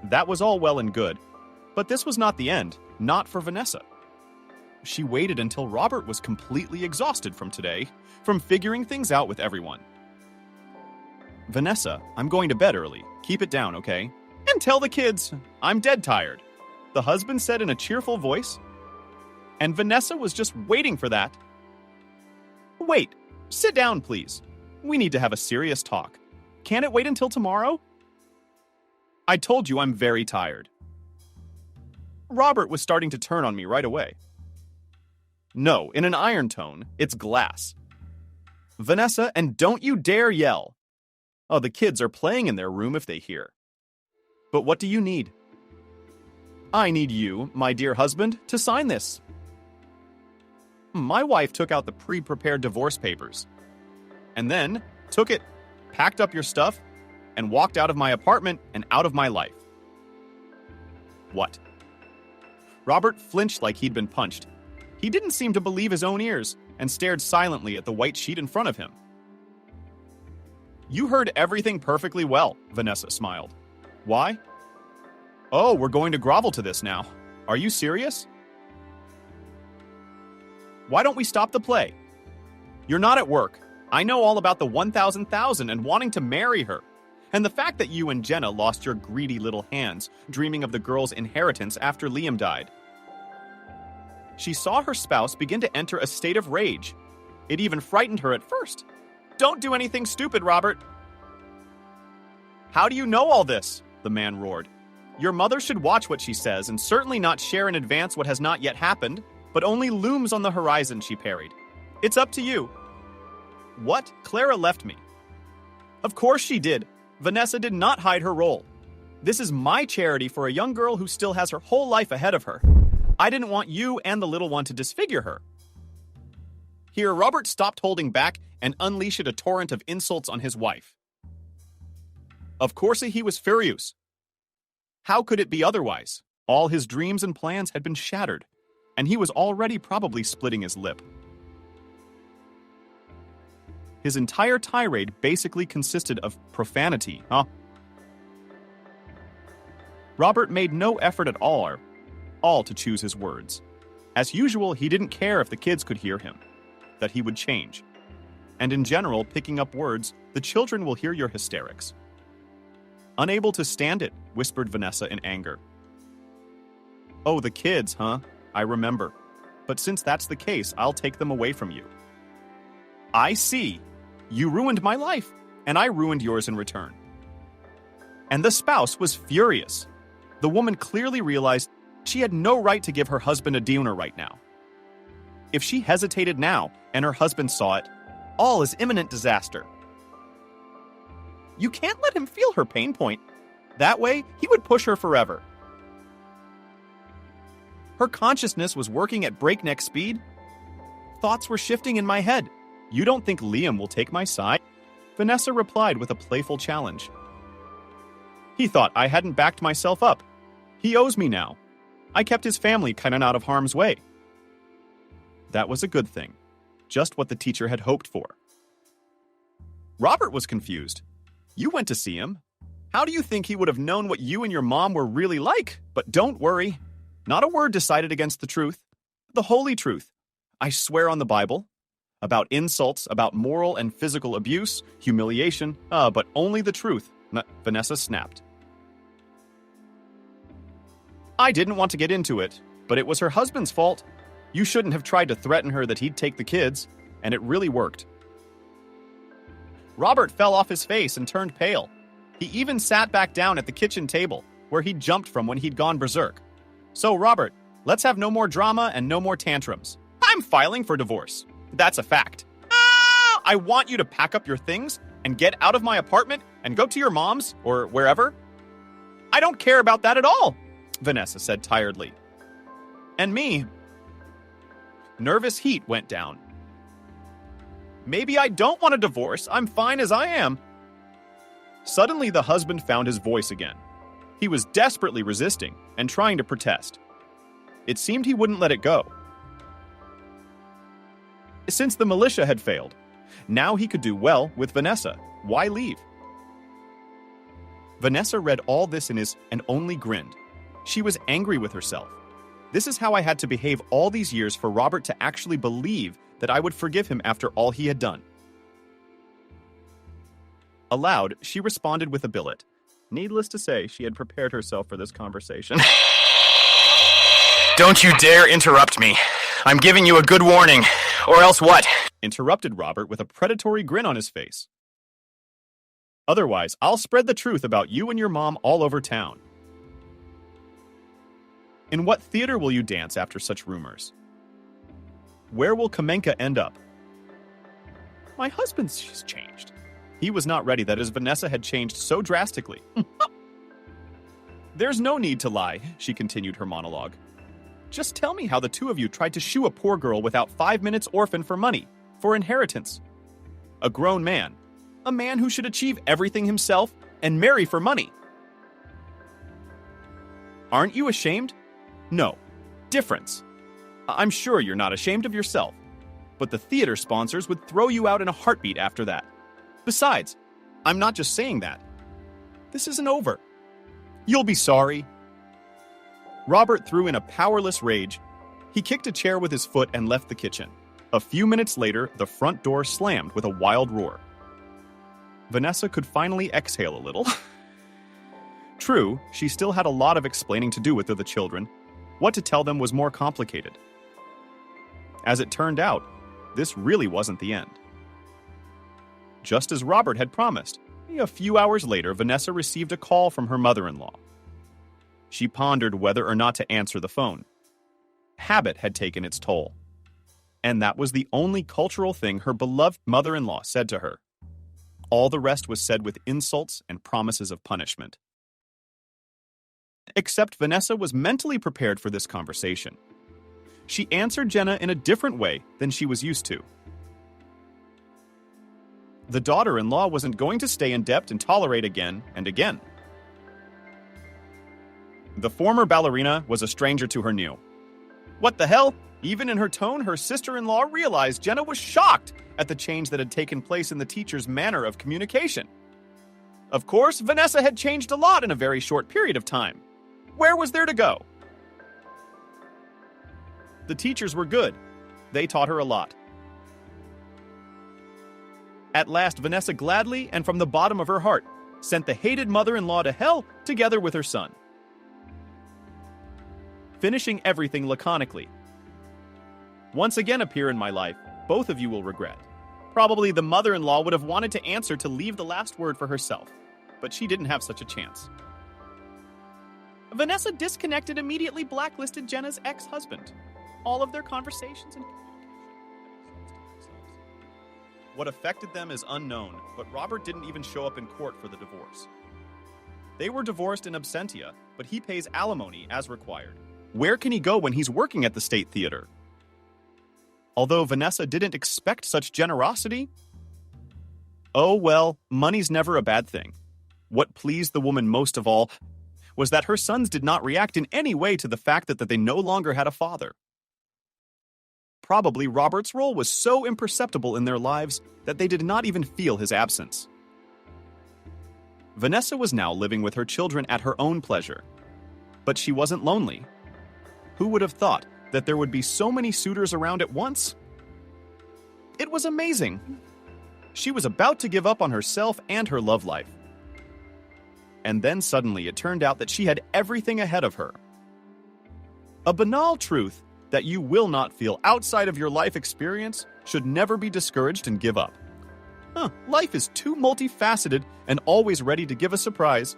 That was all well and good, but this was not the end, not for Vanessa. She waited until Robert was completely exhausted from today, from figuring things out with everyone. Vanessa, I'm going to bed early. Keep it down, okay? And tell the kids, I'm dead tired, the husband said in a cheerful voice. And Vanessa was just waiting for that. Wait, sit down, please. We need to have a serious talk. Can't it wait until tomorrow? I told you I'm very tired. Robert was starting to turn on me right away. No, in an iron tone, it's glass. Vanessa, and don't you dare yell. Oh, the kids are playing in their room if they hear. But what do you need? I need you, my dear husband, to sign this. My wife took out the pre-prepared divorce papers. And then took it, packed up your stuff, and walked out of my apartment and out of my life. What? Robert flinched like he'd been punched. He didn't seem to believe his own ears and stared silently at the white sheet in front of him. You heard everything perfectly well, Vanessa smiled. Why? Oh, we're going to grovel to this now. Are you serious? Why don't we stop the play? You're not at work. I know all about the 1,000,000 and wanting to marry her. And the fact that you and Jenna lost your greedy little hands, dreaming of the girl's inheritance after Liam died. She saw her spouse begin to enter a state of rage. It even frightened her at first. Don't do anything stupid, Robert. How do you know all this? The man roared. Your mother should watch what she says and certainly not share in advance what has not yet happened, but only looms on the horizon, she parried. It's up to you. What? Clara left me. Of course she did. Vanessa did not hide her role. This is my charity for a young girl who still has her whole life ahead of her. I didn't want you and the little one to disfigure her. Here, Robert stopped holding back and unleashed a torrent of insults on his wife. Of course he was furious. How could it be otherwise? All his dreams and plans had been shattered, and he was already probably splitting his lip. His entire tirade basically consisted of profanity, huh? Robert made no effort at all to choose his words. As usual, he didn't care if the kids could hear him, that he would change. And in general, picking up words, the children will hear your hysterics. Unable to stand it, whispered Vanessa in anger. Oh, the kids, huh? I remember. But since that's the case, I'll take them away from you. I see. You ruined my life, and I ruined yours in return. And the spouse was furious. The woman clearly realized she had no right to give her husband a downer right now. If she hesitated now, and her husband saw it, all is imminent disaster. You can't let him feel her pain point. That way, he would push her forever. Her consciousness was working at breakneck speed. Thoughts were shifting in my head. You don't think Liam will take my side? Vanessa replied with a playful challenge. He thought I hadn't backed myself up. He owes me now. I kept his family kind of out of harm's way. That was a good thing. Just what the teacher had hoped for. Robert was confused. You went to see him. How do you think he would have known what you and your mom were really like? But don't worry. Not a word decided against the truth. The holy truth. I swear on the Bible. About insults, about moral and physical abuse, humiliation, but only the truth, Vanessa snapped. I didn't want to get into it, but it was her husband's fault. You shouldn't have tried to threaten her that he'd take the kids, and it really worked. Robert fell off his face and turned pale. He even sat back down at the kitchen table, where he'd jumped from when he'd gone berserk. So, Robert, let's have no more drama and no more tantrums. I'm filing for divorce. That's a fact. I want you to pack up your things and get out of my apartment and go to your mom's or wherever. I don't care about that at all, Vanessa said tiredly. And me. Nervous heat went down. Maybe I don't want a divorce. I'm fine as I am. Suddenly, the husband found his voice again. He was desperately resisting and trying to protest. It seemed he wouldn't let it go. Since the militia had failed, now he could do well with Vanessa. Why leave? Vanessa read all this in his and only grinned. She was angry with herself. This is how I had to behave all these years for Robert to actually believe that I would forgive him after all he had done. Aloud, she responded with a billet. Needless to say, she had prepared herself for this conversation. Don't you dare interrupt me. I'm giving you a good warning. Or else what? Interrupted Robert with a predatory grin on his face. Otherwise, I'll spread the truth about you and your mom all over town. In what theater will you dance after such rumors? Where will Kamenka end up? My husband's changed. He was not ready that his Vanessa had changed so drastically. There's no need to lie, she continued her monologue. Just tell me how the two of you tried to shoo a poor girl without 5 minutes orphan for money, for inheritance. A grown man. A man who should achieve everything himself and marry for money. Aren't you ashamed? No. Difference. I'm sure you're not ashamed of yourself, but the theater sponsors would throw you out in a heartbeat after that. Besides, I'm not just saying that. This isn't over. You'll be sorry. Robert threw in a powerless rage. He kicked a chair with his foot and left the kitchen. A few minutes later, the front door slammed with a wild roar. Vanessa could finally exhale a little. True, she still had a lot of explaining to do with the children. What to tell them was more complicated. As it turned out, this really wasn't the end. Just as Robert had promised, a few hours later, Vanessa received a call from her mother-in-law. She pondered whether or not to answer the phone. Habit had taken its toll. And that was the only cultural thing her beloved mother-in-law said to her. All the rest was said with insults and promises of punishment. Except Vanessa was mentally prepared for this conversation. She answered Jenna in a different way than she was used to. The daughter-in-law wasn't going to stay in debt and tolerate again and again. The former ballerina was a stranger to her new. What the hell? Even in her tone, her sister-in-law realized Jenna was shocked at the change that had taken place in the teacher's manner of communication. Of course, Vanessa had changed a lot in a very short period of time. Where was there to go? The teachers were good. They taught her a lot. At last, Vanessa gladly and from the bottom of her heart sent the hated mother-in-law to hell together with her son. Finishing everything laconically. Once again appear in my life, both of you will regret. Probably the mother-in-law would have wanted to answer to leave the last word for herself, but she didn't have such a chance. Vanessa disconnected, immediately blacklisted Jenna's ex-husband. All of their conversations and what affected them is unknown, but Robert didn't even show up in court for the divorce. They were divorced in absentia, but he pays alimony as required. Where can he go when he's working at the State Theater? Although Vanessa didn't expect such generosity, Oh, well, money's never a bad thing. What pleased the woman most of all was that her sons did not react in any way to the fact that they no longer had a father. Probably Robert's role was so imperceptible in their lives that they did not even feel his absence. Vanessa was now living with her children at her own pleasure. But she wasn't lonely. Who would have thought that there would be so many suitors around at once? It was amazing. She was about to give up on herself and her love life. And then suddenly it turned out that she had everything ahead of her. A banal truth that you will not feel outside of your life experience should never be discouraged and give up. Life is too multifaceted and always ready to give a surprise.